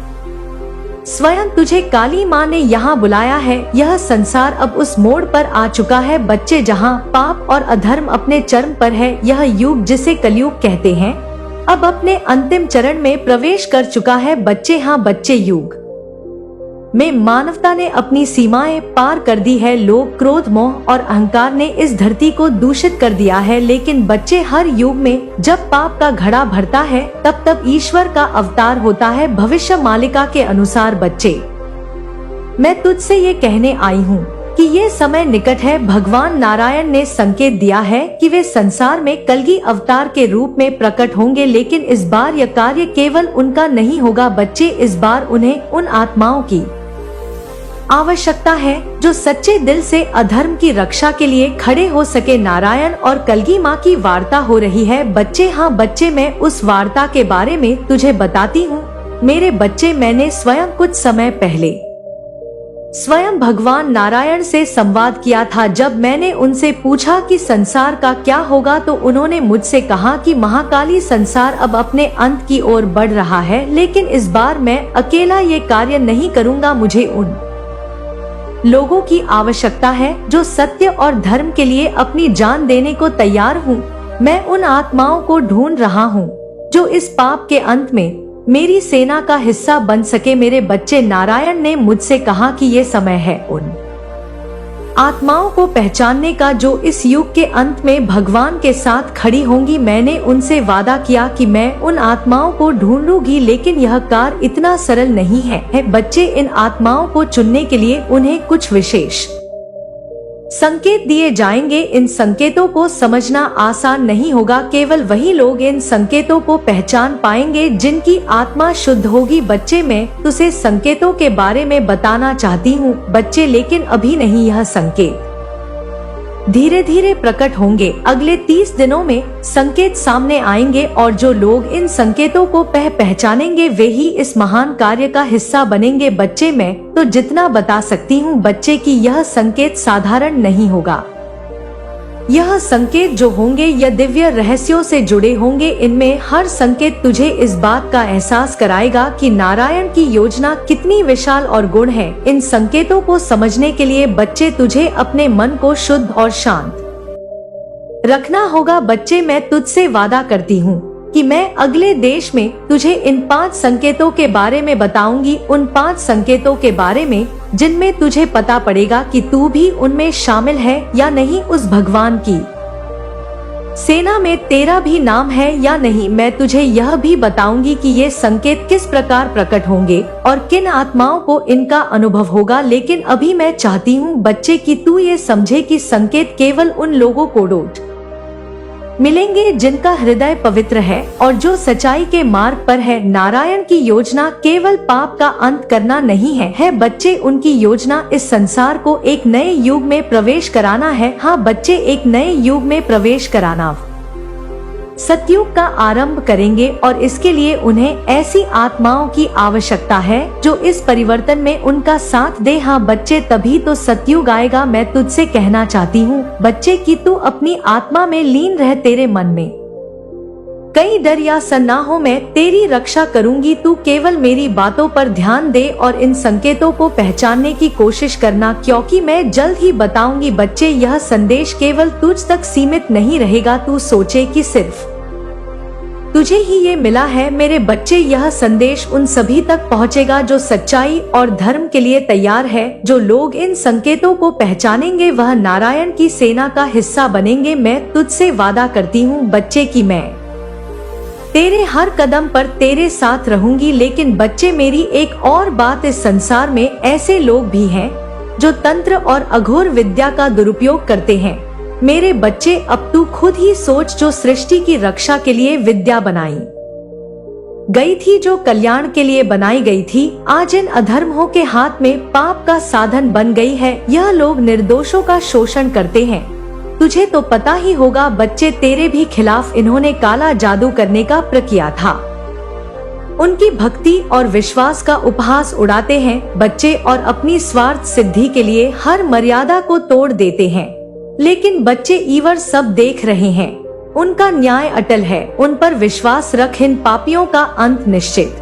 स्वयं तुझे काली माँ ने यहाँ बुलाया है। यह संसार अब उस मोड़ पर आ चुका है बच्चे, जहाँ पाप और अधर्म अपने चरम पर है। यह युग, जिसे कलयुग कहते हैं, अब अपने अंतिम चरण में प्रवेश कर चुका है बच्चे। हाँ बच्चे, युग में मानवता ने अपनी सीमाएं पार कर दी है। लोभ, क्रोध, मोह और अहंकार ने इस धरती को दूषित कर दिया है। लेकिन बच्चे, हर युग में जब पाप का घड़ा भरता है, तब तब ईश्वर का अवतार होता है भविष्य मालिका के अनुसार। बच्चे, मैं तुझसे ये कहने आई हूँ कि ये समय निकट है। भगवान नारायण ने संकेत दिया है कि वे संसार में कलगी अवतार के रूप में प्रकट होंगे। लेकिन इस बार यह कार्य केवल उनका नहीं होगा बच्चे, इस बार उन्हें उन आत्माओं की आवश्यकता है जो सच्चे दिल से अधर्म की रक्षा के लिए खड़े हो सके। नारायण और कलगी माँ की वार्ता हो रही है बच्चे। हाँ बच्चे, मैं उस वार्ता के बारे में तुझे बताती हूँ। मेरे बच्चे, मैंने स्वयं कुछ समय पहले स्वयं भगवान नारायण से संवाद किया था। जब मैंने उनसे पूछा कि संसार का क्या होगा, तो उन्होंने मुझसे कहा कि महाकाली संसार अब अपने अंत की ओर बढ़ रहा है। लेकिन इस बार मैं अकेला ये कार्य नहीं करूँगा। मुझे उन लोगों की आवश्यकता है जो सत्य और धर्म के लिए अपनी जान देने को तैयार हूँ। मैं उन आत्माओं को ढूंढ रहा हूँ जो इस पाप के अंत में मेरी सेना का हिस्सा बन सके। मेरे बच्चे, नारायण ने मुझसे कहा कि ये समय है उन आत्माओं को पहचानने का जो इस युग के अंत में भगवान के साथ खड़ी होंगी। मैंने उनसे वादा किया कि मैं उन आत्माओं को ढूंढूंगी। लेकिन यह कार्य इतना सरल नहीं है बच्चे। इन आत्माओं को चुनने के लिए उन्हें कुछ विशेष संकेत दिए जाएंगे। इन संकेतों को समझना आसान नहीं होगा। केवल वही लोग इन संकेतों को पहचान पाएंगे जिनकी आत्मा शुद्ध होगी। बच्चे, मैं तुझे संकेतों के बारे में बताना चाहती हूँ बच्चे, लेकिन अभी नहीं। यह संकेत धीरे धीरे प्रकट होंगे। अगले 30 दिनों में संकेत सामने आएंगे और जो लोग इन संकेतों को पहचानेंगे वे ही इस महान कार्य का हिस्सा बनेंगे। बच्चे, मैं तो जितना बता सकती हूँ बच्चे कि यह संकेत साधारण नहीं होगा। यह संकेत जो होंगे यह दिव्य रहस्यों से जुड़े होंगे। इनमें हर संकेत तुझे इस बात का एहसास कराएगा कि नारायण की योजना कितनी विशाल और गुण है। इन संकेतों को समझने के लिए बच्चे, तुझे अपने मन को शुद्ध और शांत रखना होगा। बच्चे, मैं तुझसे वादा करती हूँ कि मैं अगले देश में तुझे इन 5 संकेतों के बारे में बताऊंगी, उन 5 संकेतों के बारे में जिनमें तुझे पता पड़ेगा कि तू भी उनमें शामिल है या नहीं, उस भगवान की सेना में तेरा भी नाम है या नहीं। मैं तुझे यह भी बताऊंगी कि ये संकेत किस प्रकार प्रकट होंगे और किन आत्माओं को इनका अनुभव होगा। लेकिन अभी मैं चाहती हूँ बच्चे कि तू ये समझे कि संकेत केवल उन लोगों को मिलेंगे जिनका हृदय पवित्र है और जो सच्चाई के मार्ग पर है। नारायण की योजना केवल पाप का अंत करना नहीं है बच्चे, उनकी योजना इस संसार को एक नए युग में प्रवेश कराना है। हाँ बच्चे, एक नए युग में प्रवेश कराना, सतयुग का आरंभ करेंगे और इसके लिए उन्हें ऐसी आत्माओं की आवश्यकता है जो इस परिवर्तन में उनका साथ दे। हाँ बच्चे, तभी तो सतयुग आएगा। मैं तुझसे कहना चाहती हूँ बच्चे कि तू अपनी आत्मा में लीन रह, तेरे मन में कई डर या सन्नाहों में तेरी रक्षा करूंगी। तू केवल मेरी बातों पर ध्यान दे और इन संकेतों को पहचानने की कोशिश करना, क्योंकि मैं जल्द ही बताऊंगी। बच्चे, यह संदेश केवल तुझ तक सीमित नहीं रहेगा। तू सोचे कि सिर्फ तुझे ही ये मिला है। मेरे बच्चे, यह संदेश उन सभी तक पहुंचेगा जो सच्चाई और धर्म के लिए तैयार है। जो लोग इन संकेतों को पहचानेंगे वह नारायण की सेना का हिस्सा बनेंगे। मैं तुझसे वादा करती हूँ बच्चे कि मैं तेरे हर कदम पर तेरे साथ रहूंगी। लेकिन बच्चे, मेरी एक और बात, इस संसार में ऐसे लोग भी हैं जो तंत्र और अघोर विद्या का दुरुपयोग करते हैं। मेरे बच्चे, अब तू खुद ही सोच, जो सृष्टि की रक्षा के लिए विद्या बनाई गई थी, जो कल्याण के लिए बनाई गई थी, आज इन अधर्मों के हाथ में पाप का साधन बन गई है। यह लोग निर्दोषों का शोषण करते हैं। तुझे तो पता ही होगा बच्चे, तेरे भी खिलाफ इन्होंने काला जादू करने का प्रयास किया था। उनकी भक्ति और विश्वास का उपहास उड़ाते हैं बच्चे, और अपनी स्वार्थ सिद्धि के लिए हर मर्यादा को तोड़ देते हैं। लेकिन बच्चे, ईवर सब देख रहे हैं, उनका न्याय अटल है। उन पर विश्वास रख, इन पापियों का अंत निश्चित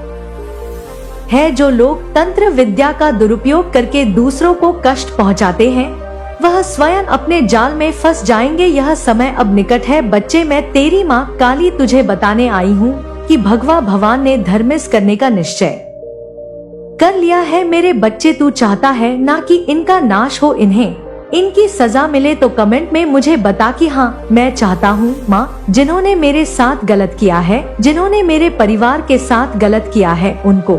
है। जो लोग तंत्र विद्या का दुरुपयोग करके दूसरों को कष्ट पहुंचाते हैं वह स्वयं अपने जाल में फंस जाएंगे। यह समय अब निकट है बच्चे। मैं तेरी माँ काली तुझे बताने आई हूँ कि भगवा भगवान ने धर्मिष्ठ करने का निश्चय कर लिया है। मेरे बच्चे, तू चाहता है ना कि इनका नाश हो, इन्हें इनकी सजा मिले, तो कमेंट में मुझे बता कि हाँ मैं चाहता हूँ। माँ, जिन्होंने मेरे साथ गलत किया है, जिन्होंने मेरे परिवार के साथ गलत किया है, उनको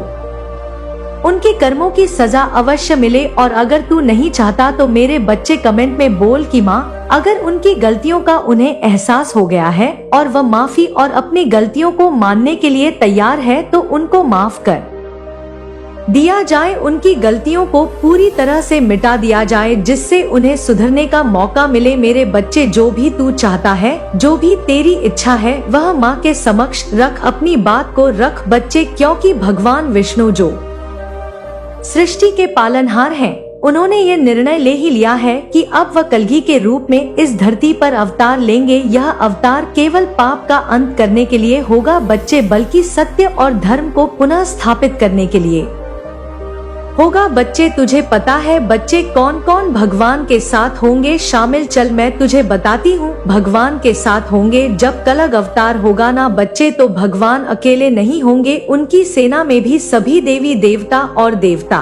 उनके कर्मों की सजा अवश्य मिले। और अगर तू नहीं चाहता तो मेरे बच्चे कमेंट में बोल कि माँ, अगर उनकी गलतियों का उन्हें एहसास हो गया है और वह माफी और अपनी गलतियों को मानने के लिए तैयार है तो उनको माफ कर दिया जाए। उनकी गलतियों को पूरी तरह से मिटा दिया जाए, जिससे उन्हें सुधरने का मौका मिले। मेरे बच्चे, जो भी तू चाहता है, जो भी तेरी इच्छा है, वह माँ के समक्ष रख, अपनी बात को रख बच्चे, क्योंकि भगवान विष्णु जो सृष्टि के पालनहार हैं, उन्होंने ये निर्णय ले ही लिया है कि अब वह कलगी के रूप में इस धरती पर अवतार लेंगे। यह अवतार केवल पाप का अंत करने के लिए होगा बच्चे, बल्कि सत्य और धर्म को पुनः स्थापित करने के लिए होगा बच्चे। तुझे पता है बच्चे, कौन कौन भगवान के साथ होंगे शामिल? चल मैं तुझे बताती हूँ। भगवान के साथ होंगे, जब कलग अवतार होगा ना बच्चे, तो भगवान अकेले नहीं होंगे, उनकी सेना में भी सभी देवी देवता और देवता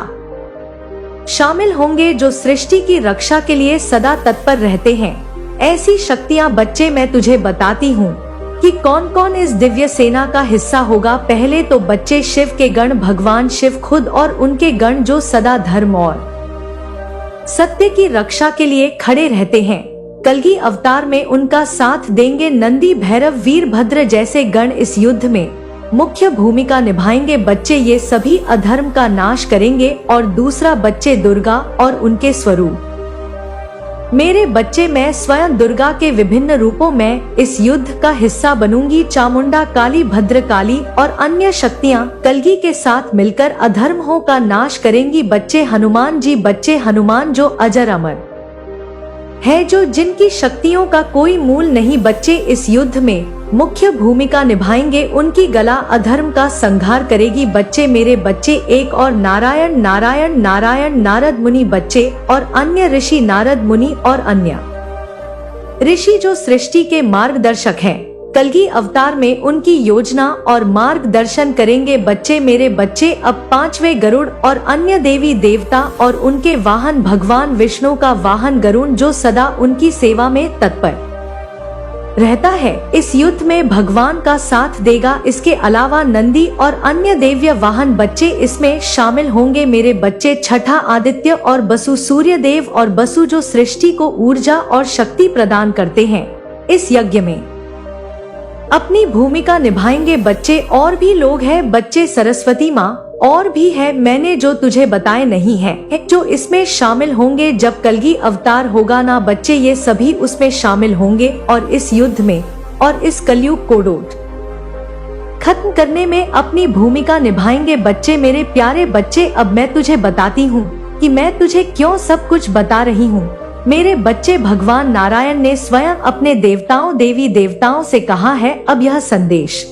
शामिल होंगे जो सृष्टि की रक्षा के लिए सदा तत्पर रहते हैं। ऐसी शक्तियाँ बच्चे, मैं तुझे बताती हूँ कि कौन कौन इस दिव्य सेना का हिस्सा होगा। पहले तो बच्चे, शिव के गण, भगवान शिव खुद और उनके गण जो सदा धर्म और सत्य की रक्षा के लिए खड़े रहते हैं। कलगी अवतार में उनका साथ देंगे नंदी, भैरव, वीरभद्र जैसे गण इस युद्ध में मुख्य भूमिका निभाएंगे बच्चे। ये सभी अधर्म का नाश करेंगे। और दूसरा बच्चे, दुर्गा और उनके स्वरूप। मेरे बच्चे, मैं स्वयं दुर्गा के विभिन्न रूपों में इस युद्ध का हिस्सा बनूंगी। चामुंडा, काली, भद्रकाली और अन्य शक्तियां कलगी के साथ मिलकर अधर्मों का नाश करेंगी बच्चे। हनुमान जी बच्चे, हनुमान जो अजर अमर है, जो जिनकी शक्तियों का कोई मूल नहीं बच्चे, इस युद्ध में मुख्य भूमिका निभाएंगे। उनकी गला अधर्म का संहार करेगी बच्चे। मेरे बच्चे, एक और नारायण, नारायण, नारायण, नारद मुनि बच्चे, और अन्य ऋषि, नारद मुनि और अन्य ऋषि जो सृष्टि के मार्गदर्शक हैं, कल्कि अवतार में उनकी योजना और मार्गदर्शन करेंगे बच्चे मेरे बच्चे। अब 5वें गरुड़ और अन्य देवी देवता और उनके वाहन भगवान विष्णु का वाहन गरुड़ जो सदा उनकी सेवा में तत्पर रहता है, इस युद्ध में भगवान का साथ देगा। इसके अलावा नंदी और अन्य देव्य वाहन बच्चे इसमें शामिल होंगे मेरे बच्चे। छठा आदित्य और बसु सूर्य देव और बसु जो सृष्टि को ऊर्जा और शक्ति प्रदान करते हैं, इस यज्ञ में अपनी भूमिका निभाएंगे बच्चे। और भी लोग हैं बच्चे, सरस्वती माँ और भी है, मैंने जो तुझे बताए नहीं है जो इसमें शामिल होंगे जब कल्कि अवतार होगा ना बच्चे, ये सभी उसमें शामिल होंगे और इस युद्ध में और इस कलयुग को खत्म करने में अपनी भूमिका निभाएंगे बच्चे मेरे प्यारे बच्चे। अब मैं तुझे बताती हूँ कि मैं तुझे क्यों सब कुछ बता रही हूँ मेरे बच्चे। भगवान नारायण ने स्वयं अपने देवताओं देवी देवताओं से कहा है, अब यह संदेश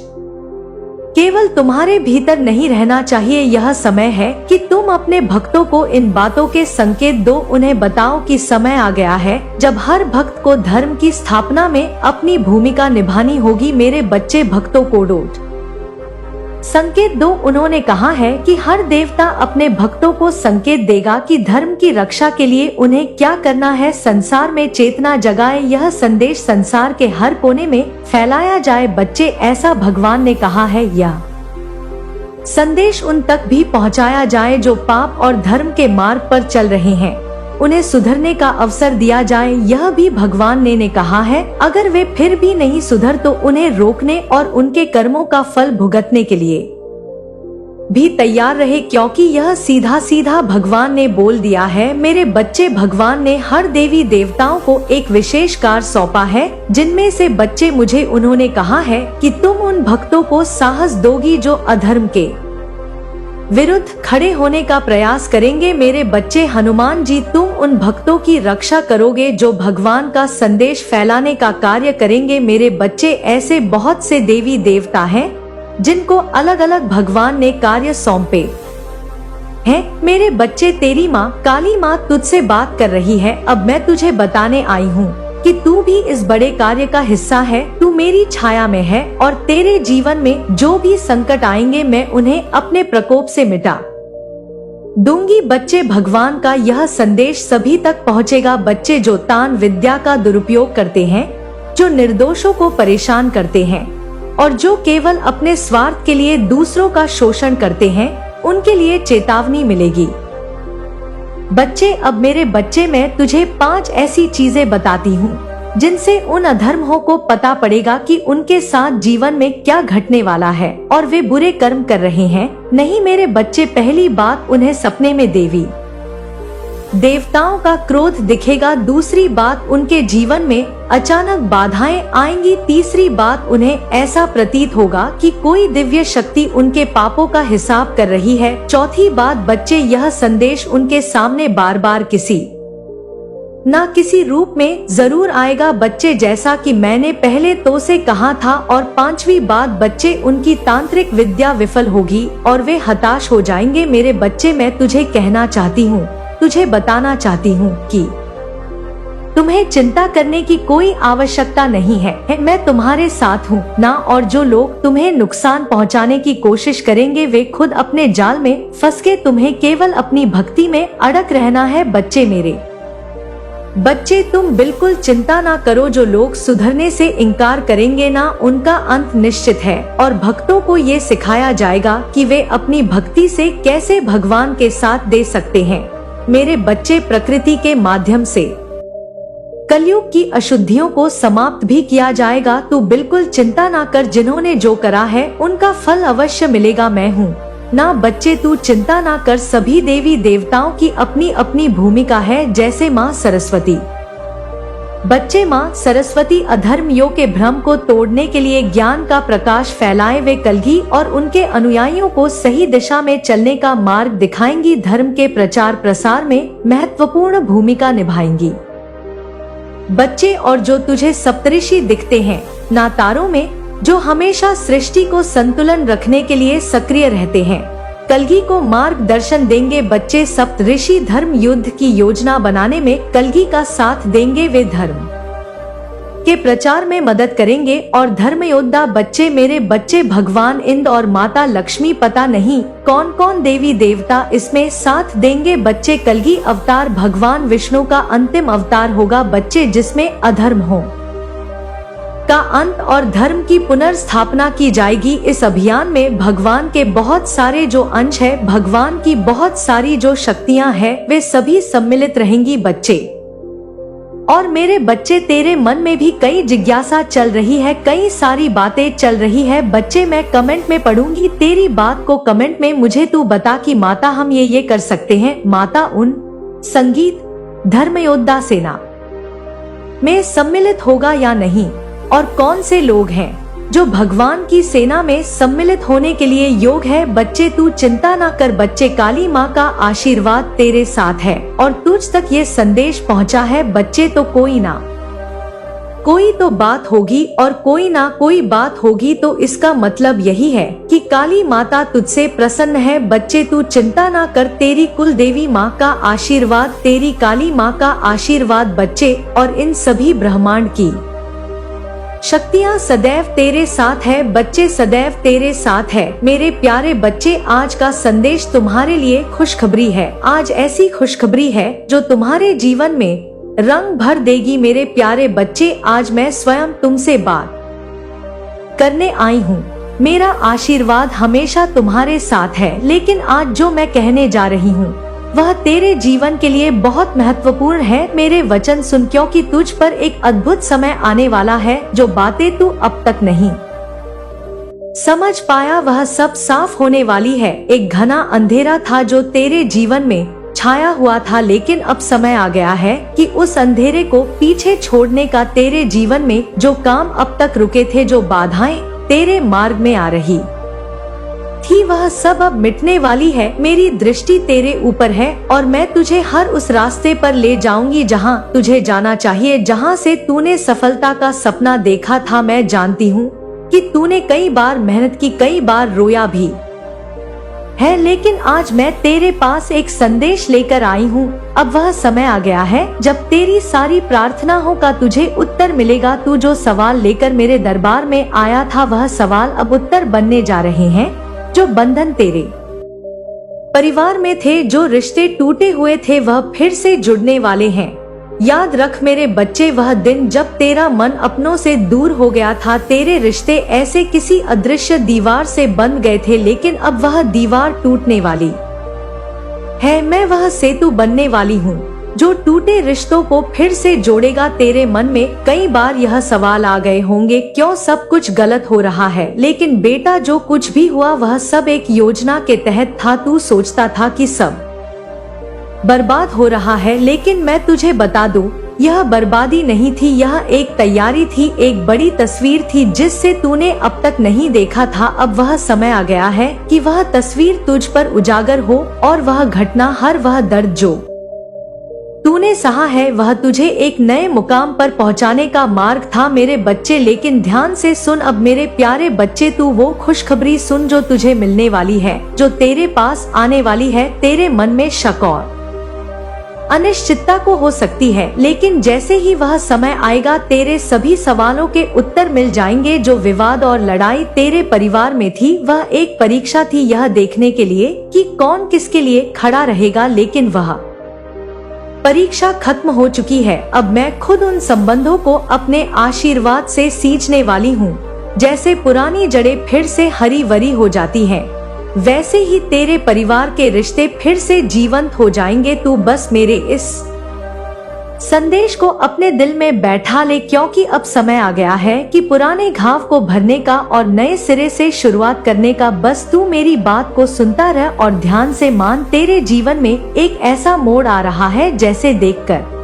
केवल तुम्हारे भीतर नहीं रहना चाहिए। यह समय है कि तुम अपने भक्तों को इन बातों के संकेत दो, उन्हें बताओ कि समय आ गया है जब हर भक्त को धर्म की स्थापना में अपनी भूमिका निभानी होगी मेरे बच्चे। भक्तों को संकेत दो। उन्होंने कहा है कि हर देवता अपने भक्तों को संकेत देगा कि धर्म की रक्षा के लिए उन्हें क्या करना है। संसार में चेतना जगाए, यह संदेश संसार के हर कोने में फैलाया जाए बच्चे, ऐसा भगवान ने कहा है। यह संदेश उन तक भी पहुंचाया जाए जो पाप और धर्म के मार्ग पर चल रहे हैं, उन्हें सुधरने का अवसर दिया जाए। यह भी भगवान ने कहा है, अगर वे फिर भी नहीं सुधर तो उन्हें रोकने और उनके कर्मों का फल भुगतने के लिए भी तैयार रहे, क्योंकि यह सीधा सीधा भगवान ने बोल दिया है मेरे बच्चे। भगवान ने हर देवी देवताओं को एक विशेष कार्य सौंपा है, जिनमें से बच्चे मुझे उन्होंने कहा है कि तुम उन भक्तों को साहस दोगी जो अधर्म के विरुद्ध खड़े होने का प्रयास करेंगे मेरे बच्चे। हनुमान जी, तुम उन भक्तों की रक्षा करोगे जो भगवान का संदेश फैलाने का कार्य करेंगे मेरे बच्चे। ऐसे बहुत से देवी देवता हैं जिनको अलग अलग भगवान ने कार्य सौंपे हैं मेरे बच्चे। तेरी माँ काली माँ तुझसे बात कर रही है। अब मैं तुझे बताने आई हूँ कि तू भी इस बड़े कार्य का हिस्सा है। तू मेरी छाया में है और तेरे जीवन में जो भी संकट आएंगे मैं उन्हें अपने प्रकोप से मिटा दूंगी बच्चे। भगवान का यह संदेश सभी तक पहुंचेगा बच्चे जो तान विद्या का दुरुपयोग करते हैं, जो निर्दोषों को परेशान करते हैं और जो केवल अपने स्वार्थ के लिए दूसरों का शोषण करते हैं, उनके लिए चेतावनी मिलेगी बच्चे। अब मेरे बच्चे, मैं तुझे 5 ऐसी चीजें बताती हूँ जिनसे उन अधर्मों को पता पड़ेगा कि उनके साथ जीवन में क्या घटने वाला है और वे बुरे कर्म कर रहे हैं। नहीं मेरे बच्चे, पहली बात, उन्हें सपने में देवी देवताओं का क्रोध दिखेगा। दूसरी बात, उनके जीवन में अचानक बाधाएं आएंगी। तीसरी बात, उन्हें ऐसा प्रतीत होगा कि कोई दिव्य शक्ति उनके पापों का हिसाब कर रही है। चौथी बात बच्चे, यह संदेश उनके सामने बार बार किसी न किसी रूप में जरूर आएगा बच्चे, जैसा कि मैंने पहले तो से कहा था। और 5वीं बात बच्चे, उनकी तांत्रिक विद्या विफल होगी और वे हताश हो जाएंगे मेरे बच्चे। मैं तुझे कहना चाहती हूँ, तुझे बताना चाहती हूँ कि तुम्हें चिंता करने की कोई आवश्यकता नहीं है। मैं तुम्हारे साथ हूँ ना, और जो लोग तुम्हें नुकसान पहुँचाने की कोशिश करेंगे वे खुद अपने जाल में फंस के, तुम्हें केवल अपनी भक्ति में अड़क रहना है बच्चे मेरे। बच्चे, तुम बिल्कुल चिंता ना करो। जो लोग सुधरने से इनकार करेंगे ना, उनका अंत निश्चित है। और भक्तों को ये सिखाया जाएगा कि वे अपनी भक्ति से कैसे भगवान के साथ दे सकते हैं मेरे बच्चे। प्रकृति के माध्यम से कलयुग की अशुद्धियों को समाप्त भी किया जाएगा। तू बिल्कुल चिंता ना कर, जिन्होंने जो करा है उनका फल अवश्य मिलेगा। मैं हूँ ना बच्चे, तू चिंता ना कर। सभी देवी देवताओं की अपनी अपनी भूमिका है, जैसे माँ सरस्वती। बच्चे, माँ सरस्वती अधर्म योग के भ्रम को तोड़ने के लिए ज्ञान का प्रकाश फैलाए। वे कल्कि और उनके अनुयायियों को सही दिशा में चलने का मार्ग दिखाएंगी। धर्म के प्रचार प्रसार में महत्वपूर्ण भूमिका निभाएंगी बच्चे। और जो तुझे सप्तऋषि दिखते हैं ना, तारों में, जो हमेशा सृष्टि को संतुलन रखने के लिए सक्रिय रहते हैं, कल्कि को मार्गदर्शन देंगे बच्चे। सप्तऋषि धर्म युद्ध की योजना बनाने में कल्कि का साथ देंगे। वे धर्म के प्रचार में मदद करेंगे और धर्म योद्धा बच्चे मेरे बच्चे भगवान इंद्र और माता लक्ष्मी पता नहीं कौन कौन देवी देवता इसमें साथ देंगे बच्चे। कलगी अवतार भगवान विष्णु का अंतिम अवतार होगा बच्चे, जिसमें अधर्म हो का अंत और धर्म की पुनर्स्थापना की जाएगी। इस अभियान में भगवान के बहुत सारे जो अंश है, भगवान की बहुत सारी जो शक्तियां हैं, वे सभी सम्मिलित रहेंगी बच्चे। और मेरे बच्चे तेरे मन में भी कई जिज्ञासा चल रही है, कई सारी बातें चल रही है बच्चे। मैं कमेंट में पढ़ूंगी तेरी बात को, कमेंट में मुझे तू बता कि माता हम ये कर सकते हैं। माता उन संगीत धर्म योद्धा सेना में सम्मिलित होगा या नहीं, और कौन से लोग हैं जो भगवान की सेना में सम्मिलित होने के लिए योग है। बच्चे तू चिंता ना कर बच्चे, काली माँ का आशीर्वाद तेरे साथ है और तुझ तक ये संदेश पहुँचा है बच्चे। तो कोई ना कोई तो बात होगी और कोई ना कोई बात होगी, तो इसका मतलब यही है कि काली माता तुझसे प्रसन्न है बच्चे। तू चिंता ना कर, तेरी कुल देवी माँ का आशीर्वाद, तेरी काली माँ का आशीर्वाद बच्चे, और इन सभी ब्रह्मांड की शक्तियाँ सदैव तेरे साथ है बच्चे, सदैव तेरे साथ है मेरे प्यारे बच्चे। आज का संदेश तुम्हारे लिए खुशखबरी है। आज ऐसी खुशखबरी है जो तुम्हारे जीवन में रंग भर देगी मेरे प्यारे बच्चे। आज मैं स्वयं तुमसे बात करने आई हूँ। मेरा आशीर्वाद हमेशा तुम्हारे साथ है, लेकिन आज जो मैं कहने जा रही हूँ वह तेरे जीवन के लिए बहुत महत्वपूर्ण है। मेरे वचन सुन, क्योंकि तुझ पर एक अद्भुत समय आने वाला है। जो बातें तू अब तक नहीं समझ पाया वह सब साफ होने वाली है। एक घना अंधेरा था जो तेरे जीवन में छाया हुआ था, लेकिन अब समय आ गया है कि उस अंधेरे को पीछे छोड़ने का। तेरे जीवन में जो काम अब तक रुके थे, जो बाधाएं तेरे मार्ग में आ रही थी, वह सब अब मिटने वाली है। मेरी दृष्टि तेरे ऊपर है और मैं तुझे हर उस रास्ते पर ले जाऊंगी जहां तुझे जाना चाहिए, जहां से तूने सफलता का सपना देखा था। मैं जानती हूँ कि तूने कई बार मेहनत की, कई बार रोया भी है, लेकिन आज मैं तेरे पास एक संदेश लेकर आई हूँ। अब वह समय आ गया है जब तेरी सारी प्रार्थनाओं का तुझे उत्तर मिलेगा। तू जो सवाल लेकर मेरे दरबार में आया था, वह सवाल अब उत्तर बनने जा रहे हैं। जो बंधन तेरे परिवार में थे, जो रिश्ते टूटे हुए थे, वह फिर से जुड़ने वाले हैं। याद रख मेरे बच्चे, वह दिन जब तेरा मन अपनों से दूर हो गया था, तेरे रिश्ते ऐसे किसी अदृश्य दीवार से बंध गए थे, लेकिन अब वह दीवार टूटने वाली है। मैं वह सेतु बनने वाली हूँ जो टूटे रिश्तों को फिर से जोड़ेगा। तेरे मन में कई बार यह सवाल आ गए होंगे, क्यों सब कुछ गलत हो रहा है। लेकिन बेटा, जो कुछ भी हुआ वह सब एक योजना के तहत था। तू सोचता था कि सब बर्बाद हो रहा है, लेकिन मैं तुझे बता दूं, यह बर्बादी नहीं थी, यह एक तैयारी थी, एक बड़ी तस्वीर थी जिससे तूने अब तक नहीं देखा था। अब वह समय आ गया है कि वह तस्वीर तुझ पर उजागर हो, और वह घटना, हर वह दर्द जो तूने सहा है, वह तुझे एक नए मुकाम पर पहुंचाने का मार्ग था मेरे बच्चे। लेकिन ध्यान से सुन अब मेरे प्यारे बच्चे, तू वो खुशखबरी सुन जो तुझे मिलने वाली है, जो तेरे पास आने वाली है। तेरे मन में शक और अनिश्चितता को हो सकती है, लेकिन जैसे ही वह समय आएगा, तेरे सभी सवालों के उत्तर मिल जाएंगे। जो विवाद और लड़ाई तेरे परिवार में थी, वह एक परीक्षा थी, यह देखने के लिए कि कौन किसके लिए खड़ा रहेगा। लेकिन वह परीक्षा खत्म हो चुकी है। अब मैं खुद उन संबंधों को अपने आशीर्वाद से सींचने वाली हूँ। जैसे पुरानी जड़ें फिर से हरी भरी हो जाती हैं, वैसे ही तेरे परिवार के रिश्ते फिर से जीवंत हो जाएंगे। तू बस मेरे इस संदेश को अपने दिल में बैठा ले, क्योंकि अब समय आ गया है कि पुराने घाव को भरने का और नए सिरे से शुरुआत करने का। बस तू मेरी बात को सुनता रह और ध्यान से मान। तेरे जीवन में एक ऐसा मोड़ आ रहा है जैसे देखकर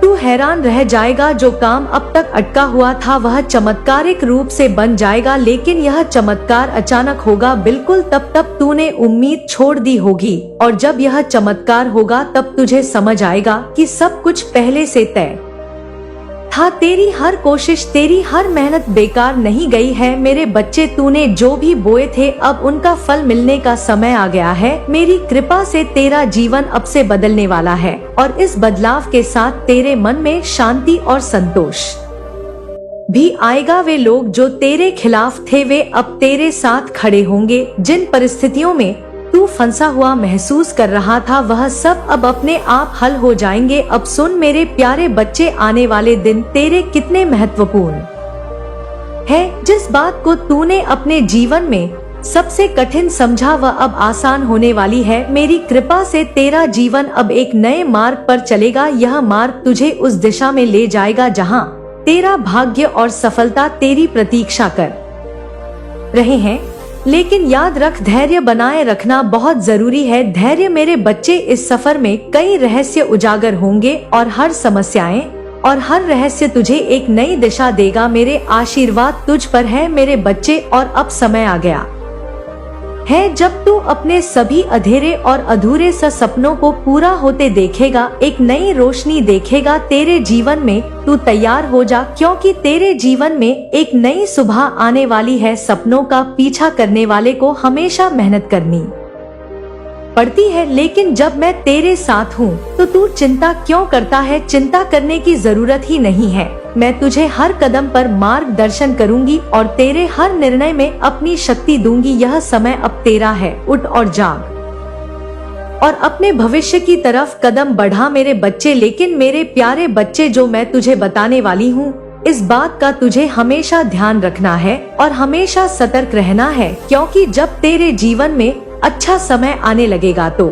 तू हैरान रह जाएगा। जो काम अब तक अटका हुआ था वह चमत्कारिक रूप से बन जाएगा, लेकिन यह चमत्कार अचानक होगा। बिल्कुल तब तूने उम्मीद छोड़ दी होगी, और जब यह चमत्कार होगा तब तुझे समझ आएगा कि सब कुछ पहले से तय था। तेरी हर कोशिश, तेरी हर मेहनत बेकार नहीं गई है मेरे बच्चे। तूने जो भी बोए थे, अब उनका फल मिलने का समय आ गया है। मेरी कृपा से तेरा जीवन अब से बदलने वाला है, और इस बदलाव के साथ तेरे मन में शांति और संतोष भी आएगा। वे लोग जो तेरे खिलाफ थे वे अब तेरे साथ खड़े होंगे। जिन परिस्थितियों में तू फंसा हुआ महसूस कर रहा था वह सब अब अपने आप हल हो जाएंगे। अब सुन मेरे प्यारे बच्चे, आने वाले दिन तेरे कितने महत्वपूर्ण है। जिस बात को तूने अपने जीवन में सबसे कठिन समझा वह अब आसान होने वाली है। मेरी कृपा से तेरा जीवन अब एक नए मार्ग पर चलेगा। यह मार्ग तुझे उस दिशा में ले जाएगा जहां तेरा भाग्य और सफलता तेरी प्रतीक्षा कर रहे हैं। लेकिन याद रख, धैर्य बनाए रखना बहुत जरूरी है। धैर्य मेरे बच्चे, इस सफर में कई रहस्य उजागर होंगे और हर समस्याएं और हर रहस्य तुझे एक नई दिशा देगा। मेरे आशीर्वाद तुझ पर है मेरे बच्चे। और अब समय आ गया है जब तू अपने सभी अधूरे और अधूरे सपनों को पूरा होते देखेगा। एक नई रोशनी देखेगा तेरे जीवन में। तू तैयार हो जा, क्योंकि तेरे जीवन में एक नई सुबह आने वाली है। सपनों का पीछा करने वाले को हमेशा मेहनत करनी पड़ती है, लेकिन जब मैं तेरे साथ हूँ तो तू चिंता क्यों करता है। चिंता करने की जरूरत ही नहीं है। मैं तुझे हर कदम पर मार्गदर्शन करूंगी और तेरे हर निर्णय में अपनी शक्ति दूंगी। यह समय अब तेरा है। उठ और जाग और अपने भविष्य की तरफ कदम बढ़ा मेरे बच्चे। लेकिन मेरे प्यारे बच्चे, जो मैं तुझे बताने वाली हूँ, इस बात का तुझे हमेशा ध्यान रखना है और हमेशा सतर्क रहना है, क्योंकि जब तेरे जीवन में अच्छा समय आने लगेगा तो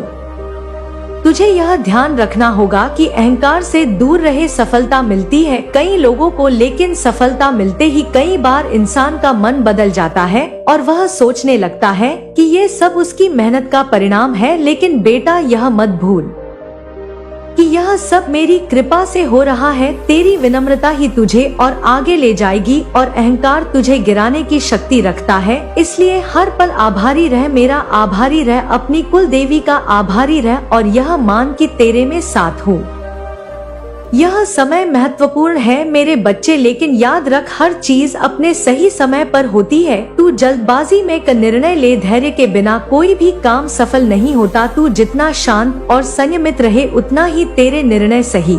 तुझे यह ध्यान रखना होगा कि अहंकार से दूर रहे। सफलता मिलती है कई लोगों को, लेकिन सफलता मिलते ही कई बार इंसान का मन बदल जाता है और वह सोचने लगता है कि ये सब उसकी मेहनत का परिणाम है। लेकिन बेटा, यह मत भूल कि यह सब मेरी कृपा से हो रहा है। तेरी विनम्रता ही तुझे और आगे ले जाएगी और अहंकार तुझे गिराने की शक्ति रखता है। इसलिए हर पल आभारी रह, मेरा आभारी रह, अपनी कुल देवी का आभारी रह और यह मान कि तेरे में साथ हूँ। यह समय महत्वपूर्ण है मेरे बच्चे, लेकिन याद रख, हर चीज अपने सही समय पर होती है। तू जल्दबाजी में निर्णय ले। धैर्य के बिना कोई भी काम सफल नहीं होता। तू जितना शांत और संयमित रहे उतना ही तेरे निर्णय सही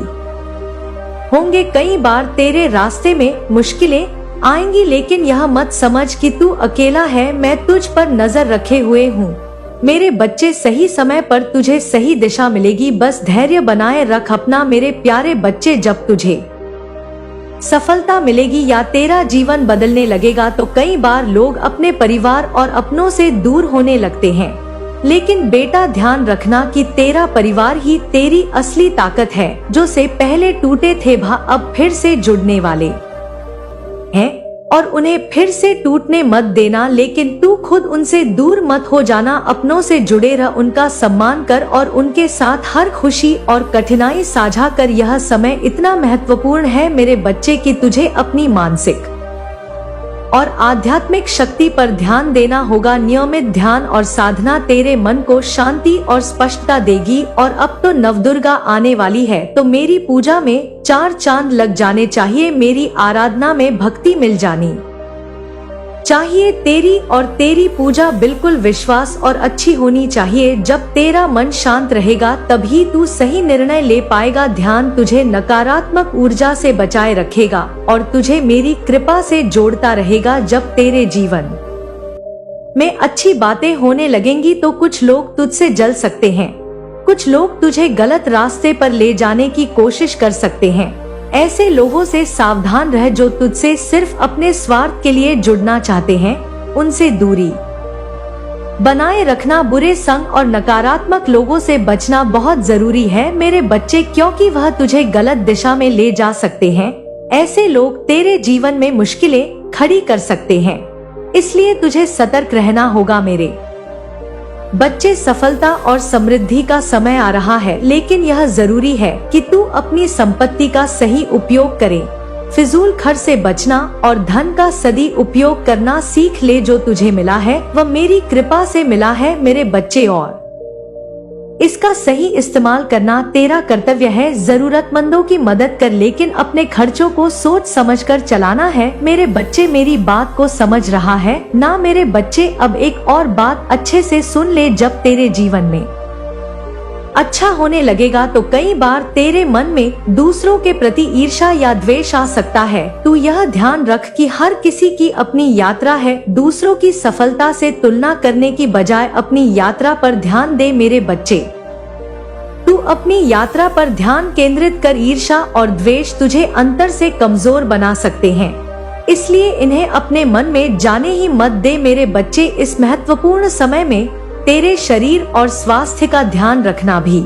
होंगे। कई बार तेरे रास्ते में मुश्किलें आएंगी, लेकिन यह मत समझ कि तू अकेला है। मैं तुझ पर नजर रखे हुए हूँ मेरे बच्चे। सही समय पर तुझे सही दिशा मिलेगी। बस धैर्य बनाए रख अपना मेरे प्यारे बच्चे। जब तुझे सफलता मिलेगी या तेरा जीवन बदलने लगेगा तो कई बार लोग अपने परिवार और अपनों से दूर होने लगते हैं। लेकिन बेटा, ध्यान रखना कि तेरा परिवार ही तेरी असली ताकत है। जो से पहले टूटे थे वह अब फिर से जुड़ने वाले हैं और उन्हें फिर से टूटने मत देना। लेकिन तू खुद उनसे दूर मत हो जाना। अपनों से जुड़े रह, उनका सम्मान कर और उनके साथ हर खुशी और कठिनाई साझा कर। यह समय इतना महत्वपूर्ण है मेरे बच्चे कि तुझे अपनी मानसिक और आध्यात्मिक शक्ति पर ध्यान देना होगा। नियमित ध्यान और साधना तेरे मन को शांति और स्पष्टता देगी। और अब तो नवदुर्गा आने वाली है, तो मेरी पूजा में 4 चांद लग जाने चाहिए। मेरी आराधना में भक्ति मिल जानी चाहिए। तेरी और तेरी पूजा बिल्कुल विश्वास और अच्छी होनी चाहिए। जब तेरा मन शांत रहेगा तभी तू सही निर्णय ले पाएगा। ध्यान तुझे नकारात्मक ऊर्जा से बचाए रखेगा और तुझे मेरी कृपा से जोड़ता रहेगा। जब तेरे जीवन में अच्छी बातें होने लगेंगी तो कुछ लोग तुझसे जल सकते हैं, कुछ लोग तुझे गलत रास्ते पर ले जाने की कोशिश कर सकते हैं। ऐसे लोगों से सावधान रह जो तुझसे सिर्फ अपने स्वार्थ के लिए जुड़ना चाहते हैं। उनसे दूरी बनाए रखना। बुरे संग और नकारात्मक लोगों से बचना बहुत जरूरी है मेरे बच्चे, क्योंकि वह तुझे गलत दिशा में ले जा सकते हैं। ऐसे लोग तेरे जीवन में मुश्किलें खड़ी कर सकते हैं, इसलिए तुझे सतर्क रहना होगा मेरे बच्चे। सफलता और समृद्धि का समय आ रहा है, लेकिन यह जरूरी है कि तू अपनी संपत्ति का सही उपयोग करे। फिजूल खर्च से बचना और धन का सही उपयोग करना सीख ले। जो तुझे मिला है वह मेरी कृपा से मिला है मेरे बच्चे, और इसका सही इस्तेमाल करना तेरा कर्तव्य है। जरूरतमंदों की मदद कर, लेकिन अपने खर्चों को सोच समझकर चलाना है मेरे बच्चे। मेरी बात को समझ रहा है ना मेरे बच्चे? अब एक और बात अच्छे से सुन ले। जब तेरे जीवन में अच्छा होने लगेगा तो कई बार तेरे मन में दूसरों के प्रति ईर्ष्या या द्वेष आ सकता है। तू यह ध्यान रख कि हर किसी की अपनी यात्रा है, दूसरों की सफलता से तुलना करने की बजाय अपनी यात्रा पर ध्यान दे मेरे बच्चे। तू अपनी यात्रा पर ध्यान केंद्रित कर, ईर्ष्या और द्वेष तुझे अंतर से कमजोर बना सकते हैं, इसलिए इन्हें अपने मन में जाने ही मत दे मेरे बच्चे। इस महत्वपूर्ण समय में तेरे शरीर और स्वास्थ्य का ध्यान रखना भी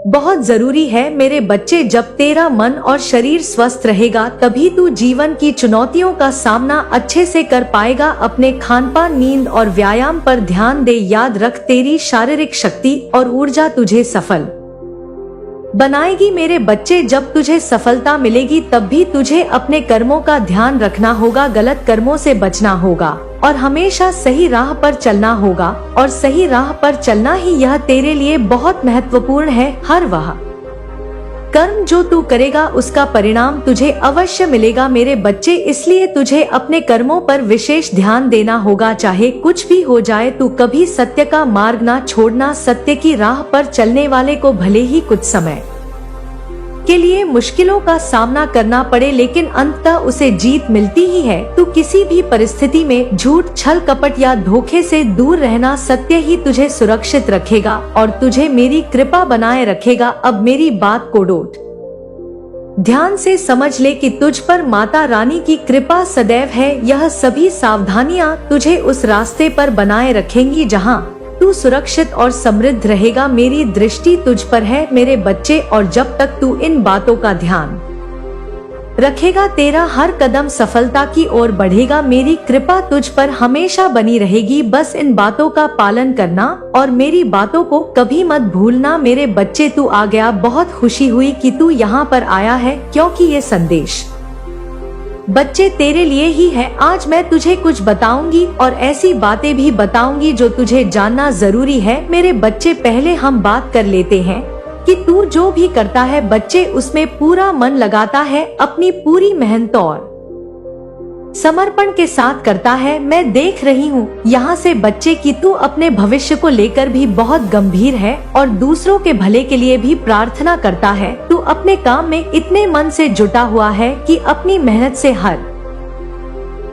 बहुत जरूरी है मेरे बच्चे। जब तेरा मन और शरीर स्वस्थ रहेगा तभी तू जीवन की चुनौतियों का सामना अच्छे से कर पाएगा। अपने खानपान, नींद और व्यायाम पर ध्यान दे। याद रख, तेरी शारीरिक शक्ति और ऊर्जा तुझे सफल बनाएगी मेरे बच्चे। जब तुझे सफलता मिलेगी तब भी तुझे अपने कर्मों का ध्यान रखना होगा, गलत कर्मों से बचना होगा और हमेशा सही राह पर चलना होगा। और सही राह पर चलना ही यह तेरे लिए बहुत महत्वपूर्ण है। हर वह कर्म जो तू करेगा उसका परिणाम तुझे अवश्य मिलेगा मेरे बच्चे, इसलिए तुझे अपने कर्मों पर विशेष ध्यान देना होगा। चाहे कुछ भी हो जाए तू कभी सत्य का मार्ग ना छोड़ना। सत्य की राह पर चलने वाले को भले ही कुछ समय के लिए मुश्किलों का सामना करना पड़े, लेकिन अंततः उसे जीत मिलती ही है। तू किसी भी परिस्थिति में झूठ, छल कपट या धोखे से दूर रहना। सत्य ही तुझे सुरक्षित रखेगा और तुझे मेरी कृपा बनाए रखेगा। अब मेरी बात को डोट ध्यान से समझ ले कि तुझ पर माता रानी की कृपा सदैव है। यह सभी सावधानियां तुझे उस रास्ते पर बनाए रखेंगी जहां तू सुरक्षित और समृद्ध रहेगा। मेरी दृष्टि तुझ पर है मेरे बच्चे, और जब तक तू इन बातों का ध्यान रखेगा तेरा हर कदम सफलता की ओर बढ़ेगा। मेरी कृपा तुझ पर हमेशा बनी रहेगी। बस इन बातों का पालन करना और मेरी बातों को कभी मत भूलना मेरे बच्चे। तू आ गया, बहुत खुशी हुई कि तू यहाँ पर आया है, क्योंकि ये संदेश बच्चे तेरे लिए ही है। आज मैं तुझे कुछ बताऊंगी और ऐसी बातें भी बताऊंगी जो तुझे जानना जरूरी है मेरे बच्चे। पहले हम बात कर लेते हैं कि तू जो भी करता है बच्चे उसमें पूरा मन लगाता है, अपनी पूरी मेहनत और समर्पण के साथ करता है। मैं देख रही हूँ यहाँ से बच्चे कि तू अपने भविष्य को लेकर भी बहुत गंभीर है और दूसरों के भले के लिए भी प्रार्थना करता है। तू अपने काम में इतने मन से जुटा हुआ है कि अपनी मेहनत से हर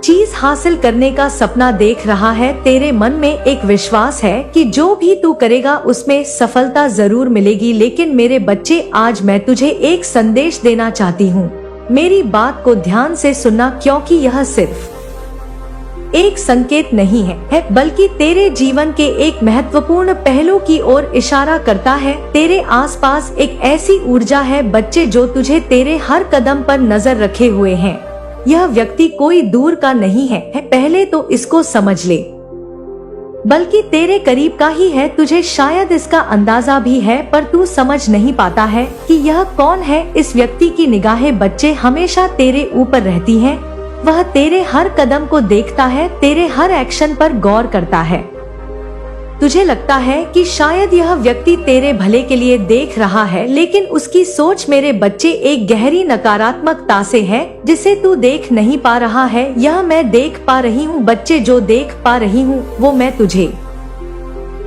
चीज हासिल करने का सपना देख रहा है। तेरे मन में एक विश्वास है कि जो भी तू करेगा उसमें सफलता जरूर मिलेगी। लेकिन मेरे बच्चे, आज मैं तुझे एक संदेश देना चाहती हूँ। मेरी बात को ध्यान से सुनना, क्योंकि यह सिर्फ एक संकेत नहीं है बल्कि तेरे जीवन के एक महत्वपूर्ण पहलू की ओर इशारा करता है। तेरे आसपास एक ऐसी ऊर्जा है बच्चे जो तुझे तेरे हर कदम पर नजर रखे हुए है। यह व्यक्ति कोई दूर का नहीं है, पहले तो इसको समझ ले, बल्कि तेरे करीब का ही है। तुझे शायद इसका अंदाजा भी है पर तू समझ नहीं पाता है कि यह कौन है। इस व्यक्ति की निगाहें बच्चे हमेशा तेरे ऊपर रहती हैं। वह तेरे हर कदम को देखता है, तेरे हर एक्शन पर गौर करता है। तुझे लगता है कि शायद यह व्यक्ति तेरे भले के लिए देख रहा है, लेकिन उसकी सोच मेरे बच्चे एक गहरी नकारात्मकता से है जिसे तू देख नहीं पा रहा है। यह मैं देख पा रही हूँ बच्चे, जो देख पा रही हूँ वो मैं तुझे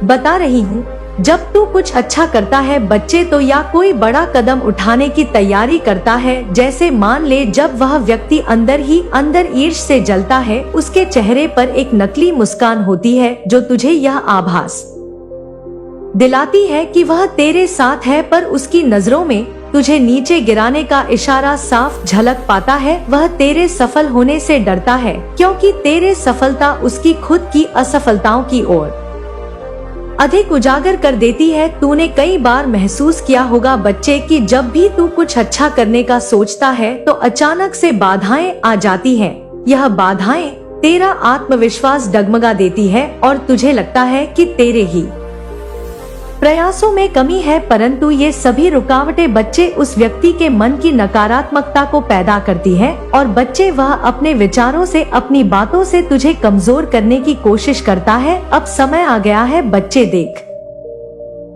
बता रही हूँ। जब तू कुछ अच्छा करता है बच्चे तो या कोई बड़ा कदम उठाने की तैयारी करता है, जैसे मान ले जब वह व्यक्ति अंदर ही अंदर ईर्ष्या से जलता है, उसके चेहरे पर एक नकली मुस्कान होती है जो तुझे यह आभास दिलाती है कि वह तेरे साथ है, पर उसकी नजरों में तुझे नीचे गिराने का इशारा साफ झलक पाता है। वह तेरे सफल होने से डरता है क्योंकि तेरे सफलता उसकी खुद की असफलताओं की ओर अधिक उजागर कर देती है। तूने कई बार महसूस किया होगा बच्चे कि जब भी तू कुछ अच्छा करने का सोचता है तो अचानक से बाधाएं आ जाती हैं। यह बाधाएं तेरा आत्मविश्वास डगमगा देती है और तुझे लगता है कि तेरे ही प्रयासों में कमी है, परंतु ये सभी रुकावटें बच्चे उस व्यक्ति के मन की नकारात्मकता को पैदा करती है और बच्चे वह अपने विचारों से, अपनी बातों से तुझे कमजोर करने की कोशिश करता है। अब समय आ गया है बच्चे, देख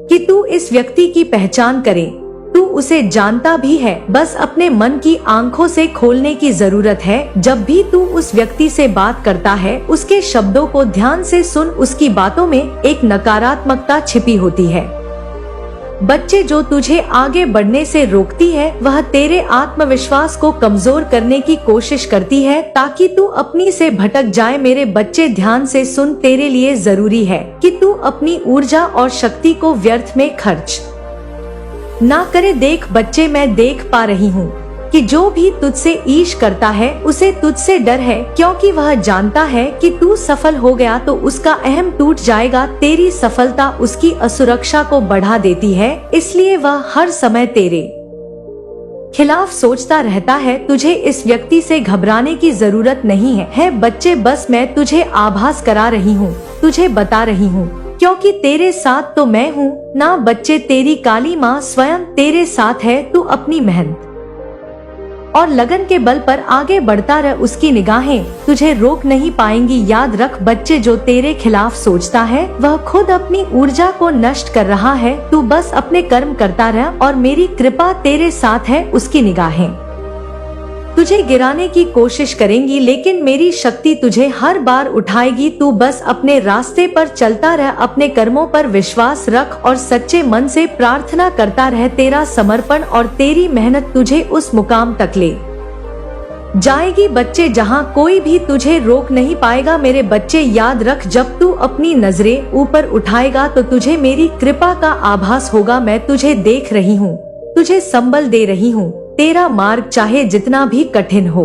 कि तू इस व्यक्ति की पहचान करे। तू उसे जानता भी है, बस अपने मन की आंखों से खोलने की जरूरत है। जब भी तू उस व्यक्ति से बात करता है उसके शब्दों को ध्यान से सुन। उसकी बातों में एक नकारात्मकता छिपी होती है। बच्चे जो तुझे आगे बढ़ने से रोकती है वह तेरे आत्मविश्वास को कमजोर करने की कोशिश करती है ताकि तू अपनी से भटक जाए। मेरे बच्चे ध्यान से सुन, तेरे लिए जरूरी है कि तू अपनी ऊर्जा और शक्ति को व्यर्थ में खर्च ना करे। देख बच्चे, मैं देख पा रही हूँ कि जो भी तुझसे ईर्ष्या करता है उसे तुझसे डर है, क्योंकि वह जानता है कि तू सफल हो गया तो उसका अहम टूट जाएगा। तेरी सफलता उसकी असुरक्षा को बढ़ा देती है, इसलिए वह हर समय तेरे खिलाफ सोचता रहता है। तुझे इस व्यक्ति से घबराने की जरूरत नहीं है बच्चे, बस मैं तुझे आभास करा रही हूँ, तुझे बता रही हूँ, क्योंकि तेरे साथ तो मैं हूँ ना। बच्चे, तेरी काली माँ स्वयं तेरे साथ है। तू अपनी मेहनत और लगन के बल पर आगे बढ़ता रह, उसकी निगाहें तुझे रोक नहीं पाएंगी। याद रख बच्चे, जो तेरे खिलाफ सोचता है वह खुद अपनी ऊर्जा को नष्ट कर रहा है। तू बस अपने कर्म करता रह और मेरी कृपा तेरे साथ है। उसकी निगाहें तुझे गिराने की कोशिश करेंगी, लेकिन मेरी शक्ति तुझे हर बार उठाएगी। तू बस अपने रास्ते पर चलता रह, अपने कर्मों पर विश्वास रख और सच्चे मन से प्रार्थना करता रह। तेरा समर्पण और तेरी मेहनत तुझे उस मुकाम तक ले जाएगी बच्चे, जहां कोई भी तुझे रोक नहीं पाएगा। मेरे बच्चे याद रख, जब तू अपनी नजरें ऊपर उठाएगा तो तुझे मेरी कृपा का आभास होगा। मैं तुझे देख रही हूँ, तुझे संबल दे रही हूँ। तेरा मार्ग चाहे जितना भी कठिन हो,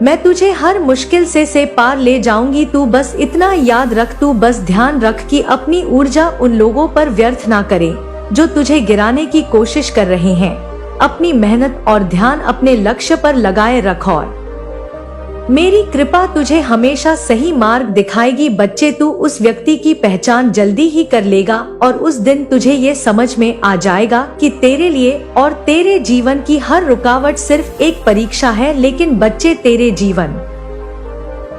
मैं तुझे हर मुश्किल से पार ले जाऊंगी। तू बस इतना याद रख, तू बस ध्यान रख कि अपनी ऊर्जा उन लोगों पर व्यर्थ ना करे जो तुझे गिराने की कोशिश कर रहे हैं। अपनी मेहनत और ध्यान अपने लक्ष्य पर लगाए रख और मेरी कृपा तुझे हमेशा सही मार्ग दिखाएगी। बच्चे, तू उस व्यक्ति की पहचान जल्दी ही कर लेगा और उस दिन तुझे ये समझ में आ जाएगा कि तेरे लिए और तेरे जीवन की हर रुकावट सिर्फ एक परीक्षा है। लेकिन बच्चे, तेरे जीवन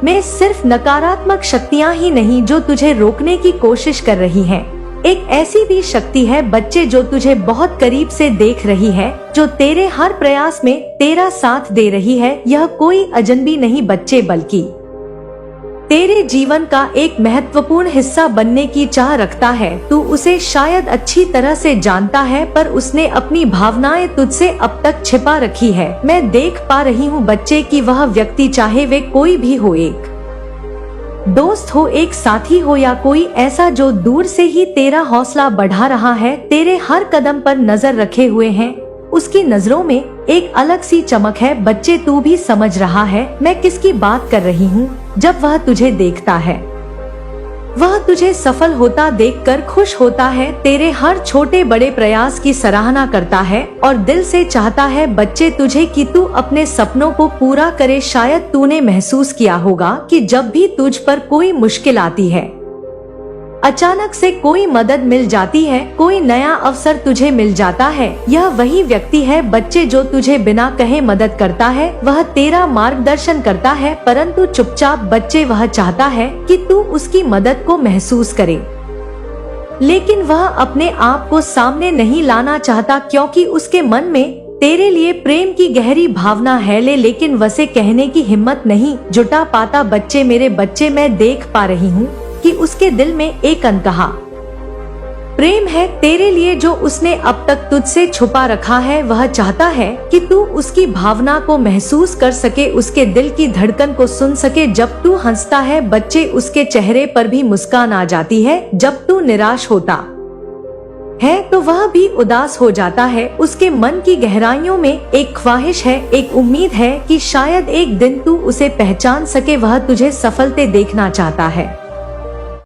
में सिर्फ नकारात्मक शक्तियाँ ही नहीं जो तुझे रोकने की कोशिश कर रही हैं। एक ऐसी भी शक्ति है बच्चे जो तुझे बहुत करीब से देख रही है, जो तेरे हर प्रयास में तेरा साथ दे रही है। यह कोई अजनबी नहीं बच्चे, बल्कि तेरे जीवन का एक महत्वपूर्ण हिस्सा बनने की चाह रखता है। तू उसे शायद अच्छी तरह से जानता है, पर उसने अपनी भावनाएं तुझसे अब तक छिपा रखी है। मैं देख पा रही हूँ बच्चे कि वह व्यक्ति, चाहे वे कोई भी हो, एक दोस्त हो, एक साथी हो या कोई ऐसा जो दूर से ही तेरा हौसला बढ़ा रहा है, तेरे हर कदम पर नजर रखे हुए हैं। उसकी नजरों में एक अलग सी चमक है बच्चे, तू भी समझ रहा है मैं किसकी बात कर रही हूँ। जब वह तुझे देखता है, वह तुझे सफल होता देखकर खुश होता है, तेरे हर छोटे बड़े प्रयास की सराहना करता है और दिल से चाहता है बच्चे तुझे कि तू अपने सपनों को पूरा करे। शायद तूने महसूस किया होगा कि जब भी तुझ पर कोई मुश्किल आती है, अचानक से कोई मदद मिल जाती है, कोई नया अवसर तुझे मिल जाता है। यह वही व्यक्ति है बच्चे जो तुझे बिना कहे मदद करता है, वह तेरा मार्गदर्शन करता है, परंतु चुपचाप। बच्चे, वह चाहता है कि तू उसकी मदद को महसूस करे, लेकिन वह अपने आप को सामने नहीं लाना चाहता, क्योंकि उसके मन में तेरे लिए प्रेम की गहरी भावना है, लेकिन वसे कहने की हिम्मत नहीं जुटा पाता। बच्चे, मेरे बच्चे, मैं देख पा रही हूँ कि उसके दिल में एक अनकहा प्रेम है तेरे लिए, जो उसने अब तक तुझसे छुपा रखा है। वह चाहता है कि तू उसकी भावना को महसूस कर सके, उसके दिल की धड़कन को सुन सके। जब तू हंसता है बच्चे, उसके चेहरे पर भी मुस्कान आ जाती है। जब तू निराश होता है तो वह भी उदास हो जाता है। उसके मन की गहराइयों में एक ख्वाहिश है, एक उम्मीद है कि शायद एक दिन तू उसे पहचान सके। वह तुझे सफलते देखना चाहता है।